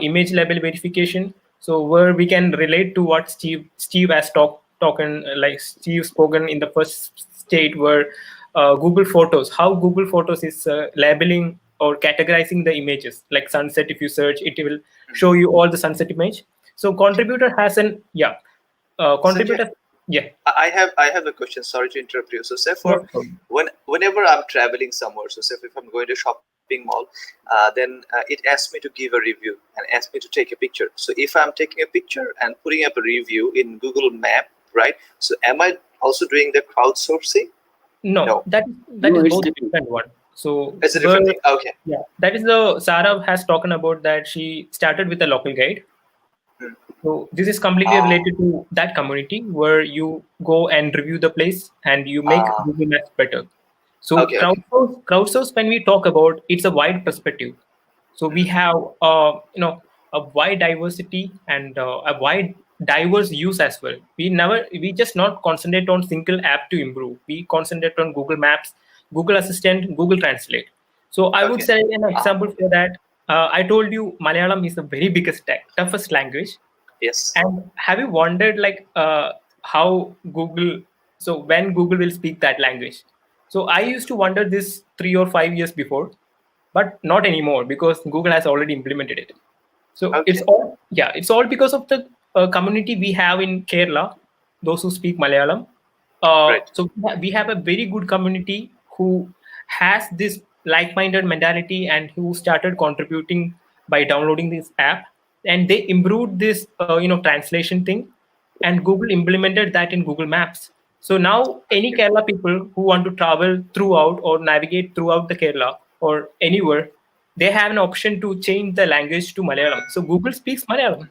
image level verification. So where we can relate to what Steve has talking like Steve spoken in the first state, where Google Photos, how Google Photos is labeling or categorizing the images. Like sunset, if you search, it will show you all the sunset image. So contributor has contributor. Sanjay, Yeah. I have a question. Sorry to interrupt you. So say for whenever I'm traveling somewhere, so say if I'm going to shopping mall, then it asks me to give a review and asks me to take a picture. So if I'm taking a picture and putting up a review in Google Map, right? So am I also doing the crowdsourcing? No. That No, is it's both different. different one. So It's a different thing. Okay. Yeah, that is the Sarah has spoken about that she started with a local guide. So this is completely related to that community where you go and review the place and you make Google Maps better. So crowdsource, when we talk about, it's a wide perspective. So we have a wide diversity and a wide diverse use as well. We just not concentrate on single app to improve. We concentrate on Google Maps, Google Assistant, Google Translate. So I would say an example for that. I told you Malayalam is the very biggest toughest language. Yes. And have you wondered like how Google? So when Google will speak that language? So I used to wonder this 3 or 5 years before, but not anymore because Google has already implemented it. So it's all because of the community we have in Kerala, those who speak Malayalam. So we have a very good community who has this like-minded mentality and who started contributing by downloading this app, and they improved this translation thing, and Google implemented that in Google Maps. So now any Kerala people who want to travel throughout or navigate throughout the Kerala or anywhere, they have an option to change the language to Malayalam. So Google speaks Malayalam.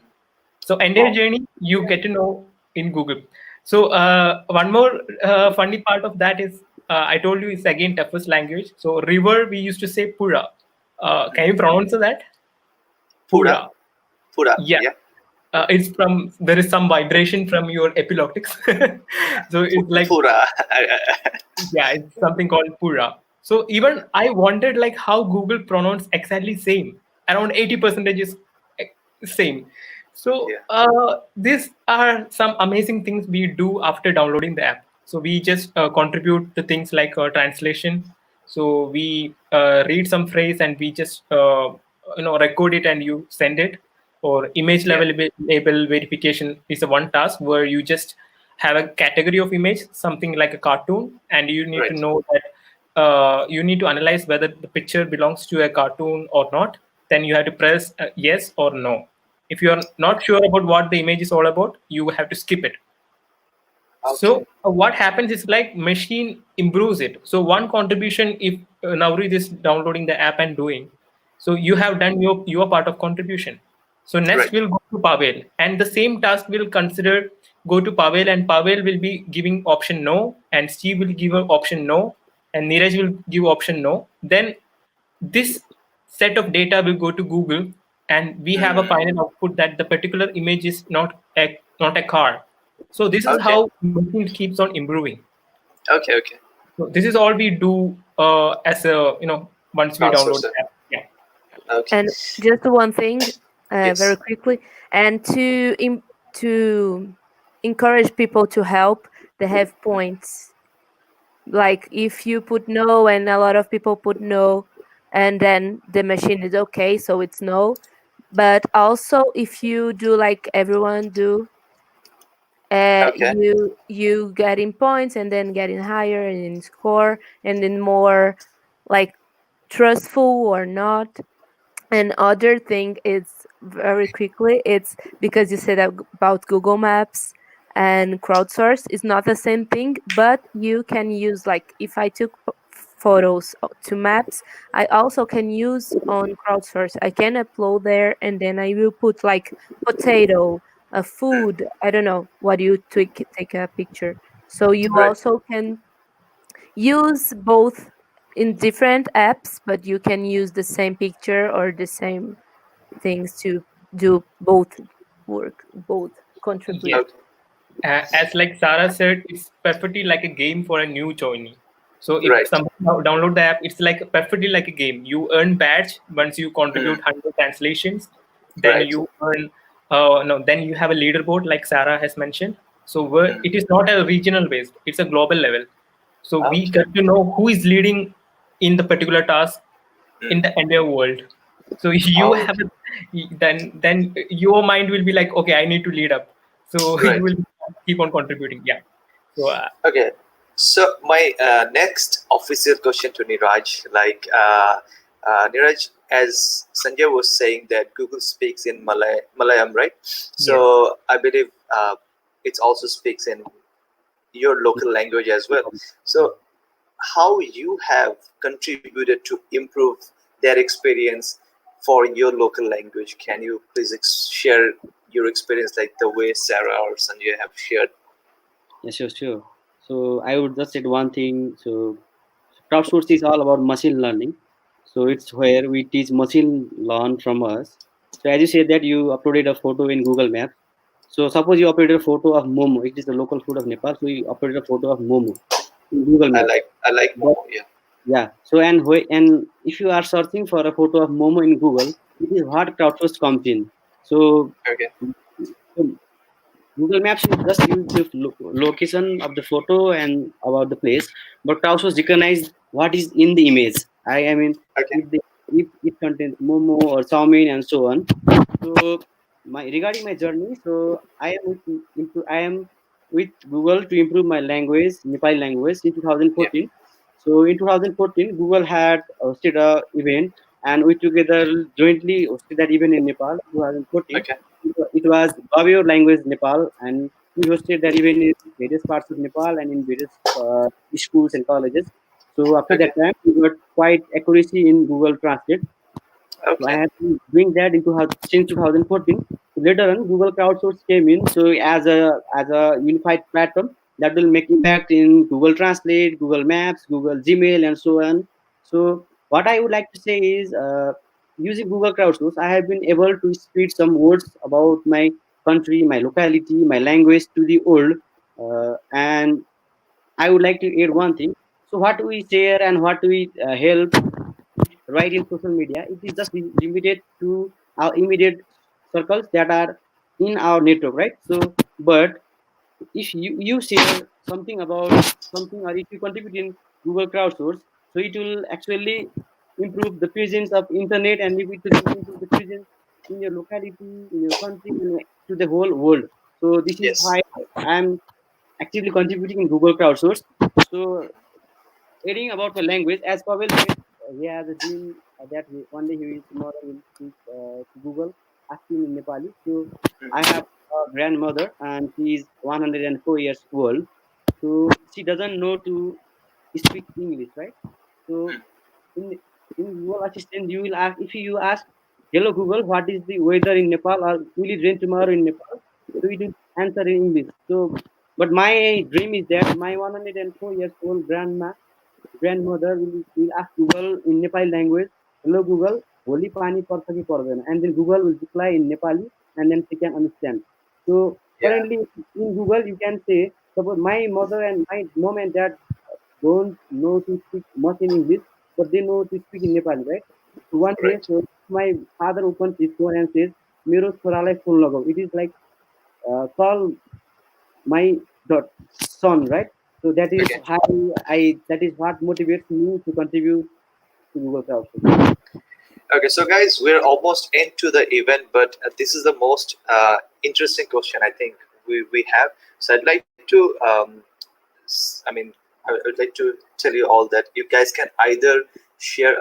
So entire journey you get to know in Google. So one more funny part of that is I told you it's again toughest language. So river we used to say Pura. Can you pronounce that? Pura. Yeah. It's from, there is some vibration from your epiglottics. So it's like Pura. Yeah, it's something called Pura. So even I wondered like how Google pronounce exactly same. Around 80% is same. So these are some amazing things we do after downloading the app. So we just contribute to things like translation, So we read some phrase and we just record it and you send it. Or image Yeah. label verification is a one task where you just have a category of image, something like a cartoon, and you need to Right. know that you need to analyze whether the picture belongs to a cartoon or not. Then you have to press yes or no. If you are not sure about what the image is all about, you have to skip it. Okay. So what happens is like machine improves it. So one contribution, if Nowrid is downloading the app and doing, so you have done your part of contribution. So next Right. will go to Pavel, and the same task will consider go to Pavel, and Pavel will be giving option no, and Steve will give a option no, and Niraj will give option no. Then this set of data will go to Google, and we have a Mm. final output that the particular image is not a car. So this is Okay. how machine keeps on improving. Okay. Okay. So this is all we do as a once we download Crowdsourcer. the app. Yeah. Okay. And just one thing, very Yes. quickly, and to encourage people to help, they have points. Like if you put no and a lot of people put no, and then the machine is okay, so it's no. But also, if you do like everyone do, Okay. you getting points and then getting higher and in score and then more like trustful or not. And other thing is very quickly, it's because you said about Google Maps and Crowdsource is not the same thing, but you can use like if I took photos to maps, I also can use on Crowdsource. I can upload there and then I will put like potato, a Mm. food, I don't know what you take a picture. So you Right. also can use both in different apps, but you can use the same picture or the same things to do both work, both contribute. Yes. Okay. As like Sarah said, it's perfectly like a game for a new joinee. So if Right. somebody download the app, it's like perfectly like a game. You earn badge once you Mm. contribute 100 translations. Then Right. you earn no. Then you have a leaderboard like Sarah has mentioned. So Mm. it is not a regional based; it's a global level. So we Okay. get to know who is leading in the particular task Mm. in the entire world. So you Oh. have then your mind will be like, okay, I need to lead up. So you Right. will keep on contributing. Yeah. So Okay. So my next official question to Niraj, Niraj, as Sanjay was saying that Google speaks in Malayalam, right? yes, So I believe it also speaks in your local language as well. So how you have contributed to improve their experience for your local language? Can you please share your experience like the way Sarah or Sanjay have shared? Yeah, sure, sure. So I would just say one thing. So crowdsource is all about machine learning. So it's where we teach machine learn from us. So as you said that you uploaded a photo in Google Maps. So suppose you uploaded a photo of Momo. It is the local food of Nepal. So you uploaded a photo of Momo in Google Maps. I like But Momo. Yeah. yeah. So and if you are searching for a photo of Momo in Google, it is what crowdsource comes in. So Okay. Google Maps will just use the location of the photo and about the place, but also recognize what is in the image. I mean, Okay. if it contains momo or chow mein and so on. So my regarding my journey, so I am with Google to improve my language, Nepali language in Yeah. 2014. So in 2014, Google had hosted a event, and we together jointly hosted that event in Nepal. 2014. Okay. It was Babio language Nepal, and we hosted that event in various parts of Nepal and in various schools and colleges. So after Okay. that time, we got quite accuracy in Google Translate. So I Okay. have been doing that since 2014. Later on, Google Crowdsource came in. So as a unified platform that will make impact in Google Translate, Google Maps, Google Gmail, and so on. So what I would like to say is, using Google Crowdsource, I have been able to speak some words about my country, my locality, my language to the world. And I would like to add one thing. So what we share and what we help right in social media, it is just limited to our immediate circles that are in our network, right? So but if you share something about something, or if you contribute in Google Crowdsource, so So it will actually improve the presence of internet, and it will improve the presence in your locality, in your country, and to the whole world. So this is Yes. why I'm actively contributing in Google Crowdsource. So reading about my language, as Pavel said, he has a dream that one day he will tomorrow will speak to Google, asking in Nepali. So I have a grandmother, and she is 104 years old. So she doesn't know to speak English, right? So in in Google Assistant, you will ask, if you ask, "Hello Google, what is the weather in Nepal, or will it rain tomorrow in Nepal?" So it will answer in English. So, but my dream is that my 104 years old grandmother will ask Google in Nepali language, "Hello Google, holy pani parcha ki parदैन," and then Google will reply in Nepali, and then she can understand. So Yeah. currently in Google you can say, suppose my mother and my mom and dad don't know to speak much in English, but they know to speak in Nepali, right? So one day, Correct. so my father opens his phone and says, "Mero छोरालाई phone लगाऊ." It is like call my son, right? So that is Okay. how that is what motivates me to contribute to Google Crowdsource. Okay. So, guys, we're almost into the event, but this is the most interesting question I think we have. So, I'd like to, I mean, I would like to tell you all that you guys can either share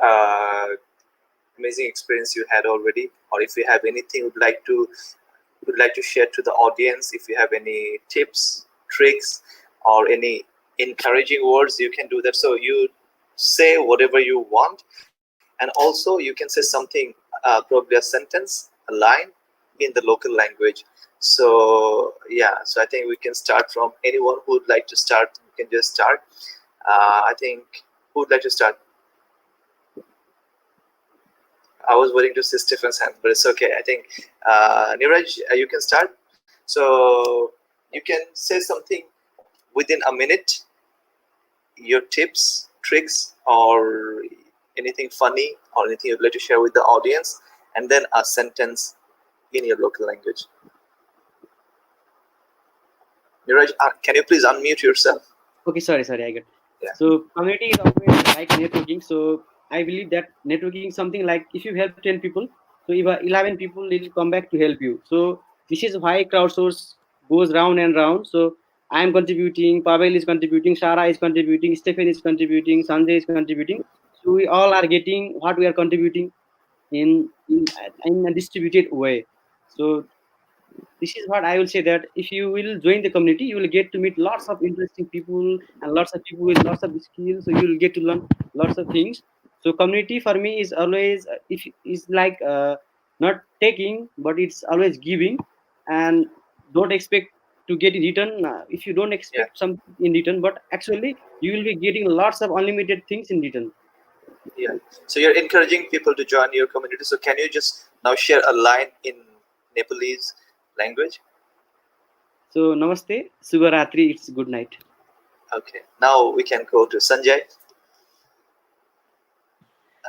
amazing experience you had already, or if you have anything would like to share to the audience, if you have any tips, tricks, or any encouraging words, you can do that. So you say whatever you want, and also you can say something, probably a sentence, a line in the local language. So yeah, so I think we can start from anyone who would like to start. You can just start. I think, who would like to start? I was waiting to see Stephen's hand, but it's okay. I think Niraj, you can start. So you can say something within a minute, your tips, tricks, or anything funny, or anything you'd like to share with the audience, and then a sentence in your local language. Niraj, can you please unmute yourself? Okay, sorry, I got. Yeah. So community is always like networking. So I believe that networking is something like, if you help 10 people, so if 11 people will come back to help you. So this is why crowdsource goes round and round. So I am contributing, Pavel is contributing, Shara is contributing, Stephen is contributing, Sanjay is contributing. So we all are getting what we are contributing in a distributed way. So this is what I will say, that if you will join the community, you will get to meet lots of interesting people and lots of people with lots of skills. So you will get to learn lots of things. So community for me is always, if is like not taking, but it's always giving, and don't expect to get in return. If you don't Yeah. expect something in return, but actually you will be getting lots of unlimited things in return. Yeah. So you're encouraging people to join your community. So can you just now share a line in Nepalese language? So namaste, Subaratri, it's good night. Okay. Now we can go to Sanjay.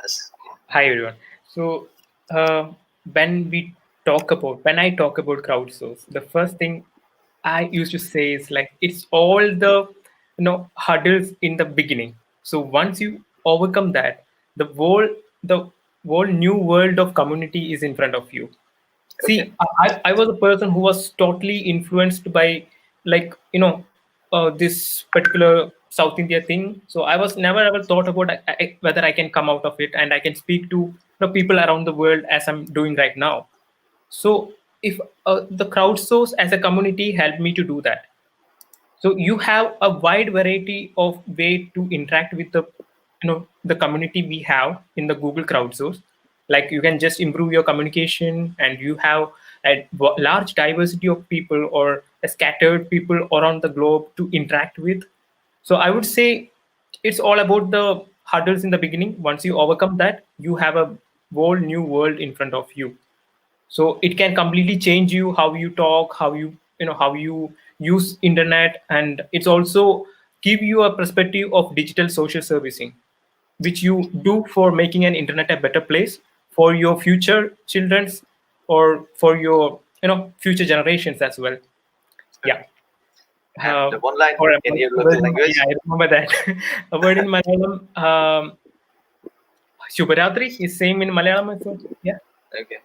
Yes. Hi everyone. So when I talk about crowdsource, the first thing I used to say is like, it's all the hurdles in the beginning. So once you overcome that, the whole new world of community is in front of you. Okay. See, I was a person who was totally influenced by, like, this particular South India thing. So I was never ever thought about whether I can come out of it and I can speak to people around the world as I'm doing right now. So if the crowdsource as a community helped me to do that. So you have a wide variety of way to interact with the community we have in the Google crowdsource. Like, you can just improve your communication, and you have a large diversity of people or a scattered people around the globe to interact with. So I would say it's all about the hurdles in the beginning. Once you overcome that, you have a whole new world in front of you. So it can completely change you, how you talk, how you use internet. And it's also give you a perspective of digital social servicing, which you do for making an internet a better place for your future children's, or for your future generations as well. Yeah. And one line or in your a local word language. Yeah, I remember that. A word in Malayalam. Shubharatri is same in Malayalam as well. Yeah, Okay.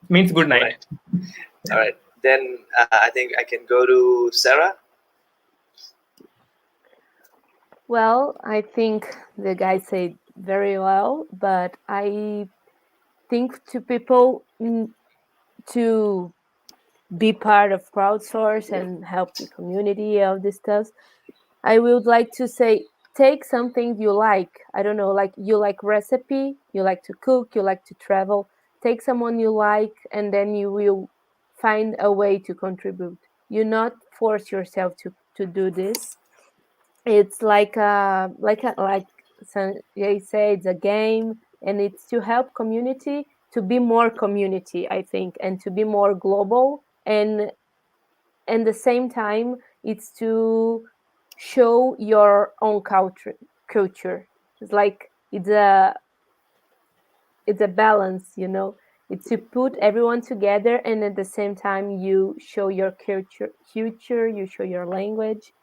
means good All night. right. All right. Then I think I can go to Sarah. Well, I think the guy said very well, but I think to people to be part of Crowdsource and help the community, all this stuff, I would like to say take something you like. I don't know, like you like recipe, you like to cook, you like to travel. Take someone you like, and then you will find a way to contribute. You not force yourself to do this. It's like Sanjay said, it's a game, and it's to help community to be more community, I think, and to be more global, and the same time it's to show your own culture. It's like it's a balance, you know. It's to put everyone together, and at the same time you show your culture, you show your language.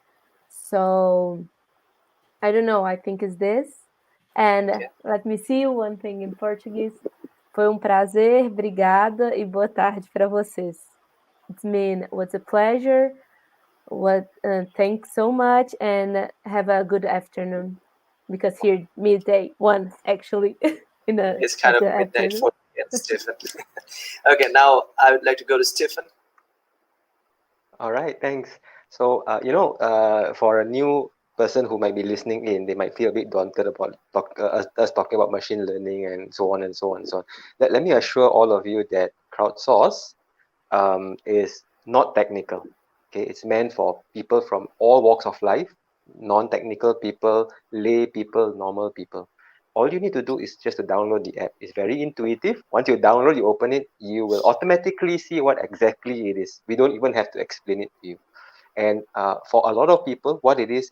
So I don't know, I think it's this. And Okay. let me see one thing in Portuguese. Foi prazer, obrigada e boa tarde para vocês. It means what's a pleasure, thanks so much, and have a good afternoon. Because here midday one actually It's kind at of the midnight afternoon. for me and Stephen. Okay, now I would like to go to Stephen. All right, thanks. So, for a new person who might be listening in, they might feel a bit daunted about us talking about machine learning and so on and so on and so on. Let me assure all of you that Crowdsource is not technical. Okay, it's meant for people from all walks of life, non-technical people, lay people, normal people. All you need to do is just to download the app. It's very intuitive. Once you download, you open it, you will automatically see what exactly it is. We don't even have to explain it to you. And for a lot of people, what it is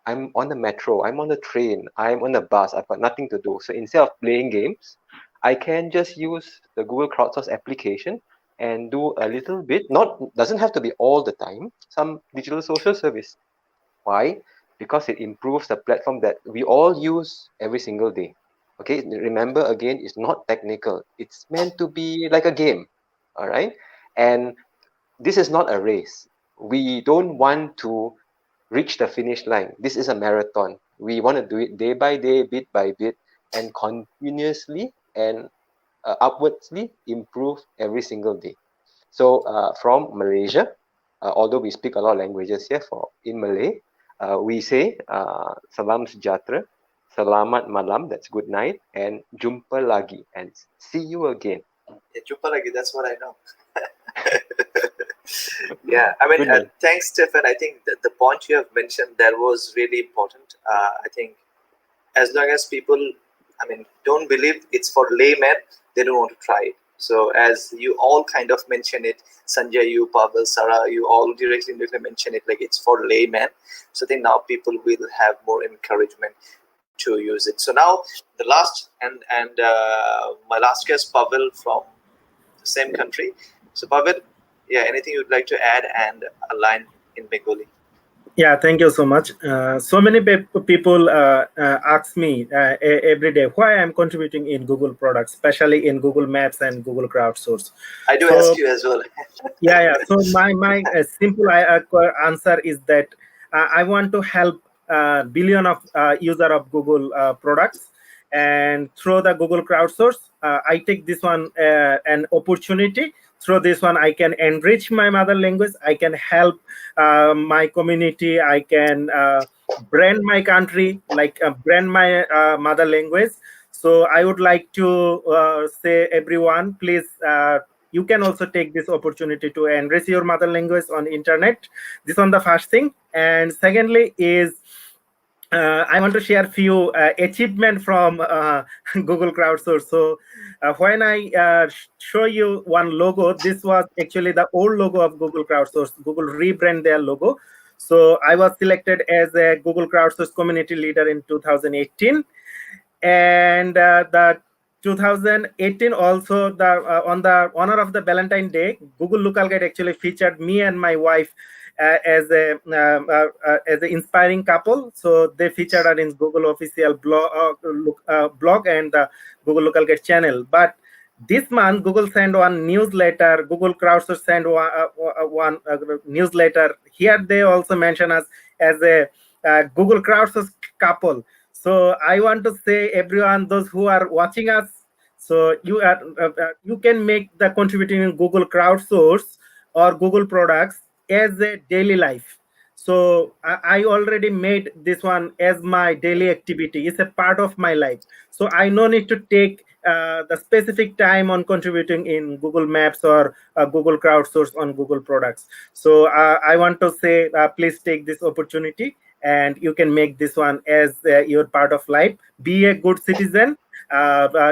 I'm on the metro, I'm on the train, I'm on the bus, I've got nothing to do. So instead of playing games, I can just use the Google Crowdsource application and do a little bit. Not doesn't have to be all the time. Some digital social service. Why? Because it improves the platform that we all use every single day. Okay, remember again, it's not technical. It's meant to be like a game. All right, and this is not a race. We don't want to reach the finish line. This is a marathon. We want to do it day by day, bit by bit, and continuously and upwardsly improve every single day. So from Malaysia, although we speak a lot of languages here, for in Malay, we say salam sejahtera, selamat malam, that's good night, and jumpa lagi, and see you again. Yeah, Chupalagi, that's what I know. Yeah, I mean, Good night. thanks, Stephen. I think that the point you have mentioned that was really important. I think as long as people, I mean, don't believe it's for laymen, they don't want to try it. So as you all kind of mention it, Sanjay, you, Pavel, Sarah, you all directly mention it like it's for laymen. So I think now people will have more encouragement to use it. So now the last and my last guest, Pavel from the same country. So Pavel, yeah, anything you'd like to add and a line in Bengali? Yeah, thank you so much. So many people ask me every day why I'm contributing in Google products, especially in Google Maps and Google Crowdsource. I do ask you as well. Yeah. So my simple answer is that I want to help billion of user of Google products, and through the Google Crowdsource, I take this one an opportunity. Through this one, I can enrich my mother language. I can help my community. I can brand my country, like brand my mother language. So I would like to say everyone, please. You can also take this opportunity to enrich your mother language on internet. This one the first thing, and secondly is I want to share few achievement from Google Crowdsource. So when I show you one logo, this was actually the old logo of Google Crowdsource. Google rebrand their logo. So I was selected as a Google Crowdsource community leader in 2018, and the 2018 also, the on the honor of the Valentine Day, Google Local Guide actually featured me and my wife as an inspiring couple. So they featured her in Google official blog and the Google Local Guide channel. But this month, Google sent one newsletter. Google Crowdsource sent one newsletter. Here they also mention us as a Google Crowdsource couple. So I want to say, everyone, those who are watching us, so you can make the contributing in Google Crowdsource or Google products as a daily life. So I already made this one as my daily activity. It's a part of my life. So I no need to take the specific time on contributing in Google Maps or Google Crowdsource on Google products. So I want to say, please take this opportunity and you can make this one as your part of life. Be a good citizen.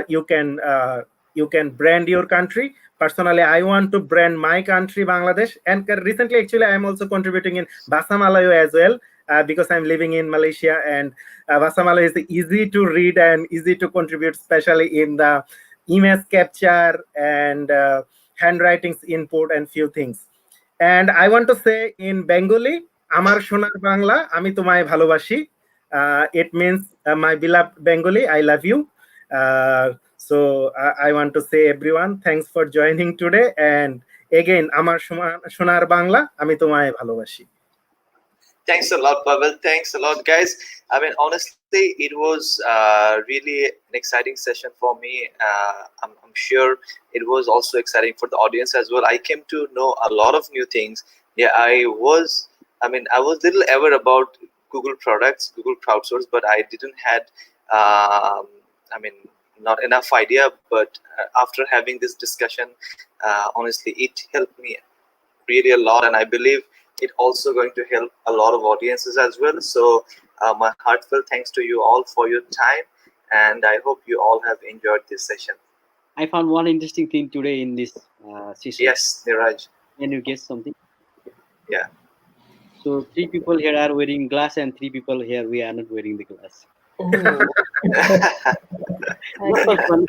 You can brand your country. Personally, I want to brand my country, Bangladesh, and recently actually I am also contributing in Bahasa Malayu as well, because I'm living in Malaysia, and Bahasa Malayu is easy to read and easy to contribute, especially in the image capture and handwritings input and few things. And I want to say in Bengali, আমার সোনার বাংলা আমি তোমায় ভালোবাসি. It means, my beloved Bengali, I love you. So I want to say, everyone, thanks for joining today. And again, আমার সোনার বাংলা আমি তোমায় ভালোবাসি. Thanks a lot, Pavel. Thanks a lot, guys. I mean, honestly, it was really an exciting session for me. I'm sure it was also exciting for the audience as well. I came to know a lot of new things. Yeah, I was little aware about Google products, Google Crowdsource, but I didn't had, not enough idea. But after having this discussion, honestly, it helped me really a lot, and I believe it also going to help a lot of audiences as well. So my heartfelt thanks to you all for your time, and I hope you all have enjoyed this session. I found one interesting thing today in this session. Yes, Niraj. Can you guess something? Yeah. So 3 people here are wearing glass, and 3 people here we are not wearing the glass. Oh. Not so funny.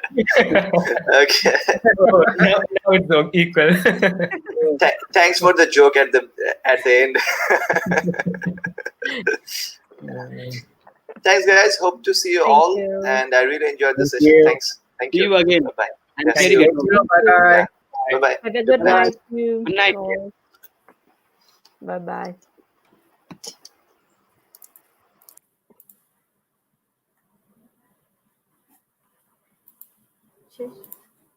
Okay. Oh, now it's equal. Thanks for the joke at the end. Thanks, guys. Hope to see you Thank all, you. and I really enjoyed the Thank session. you. Thanks. Thank See you. you again. Bye bye. I'm Yes, very see you. good. Bye-bye. Bye bye. Have a good night. night. Good night. Bye bye. Cheers.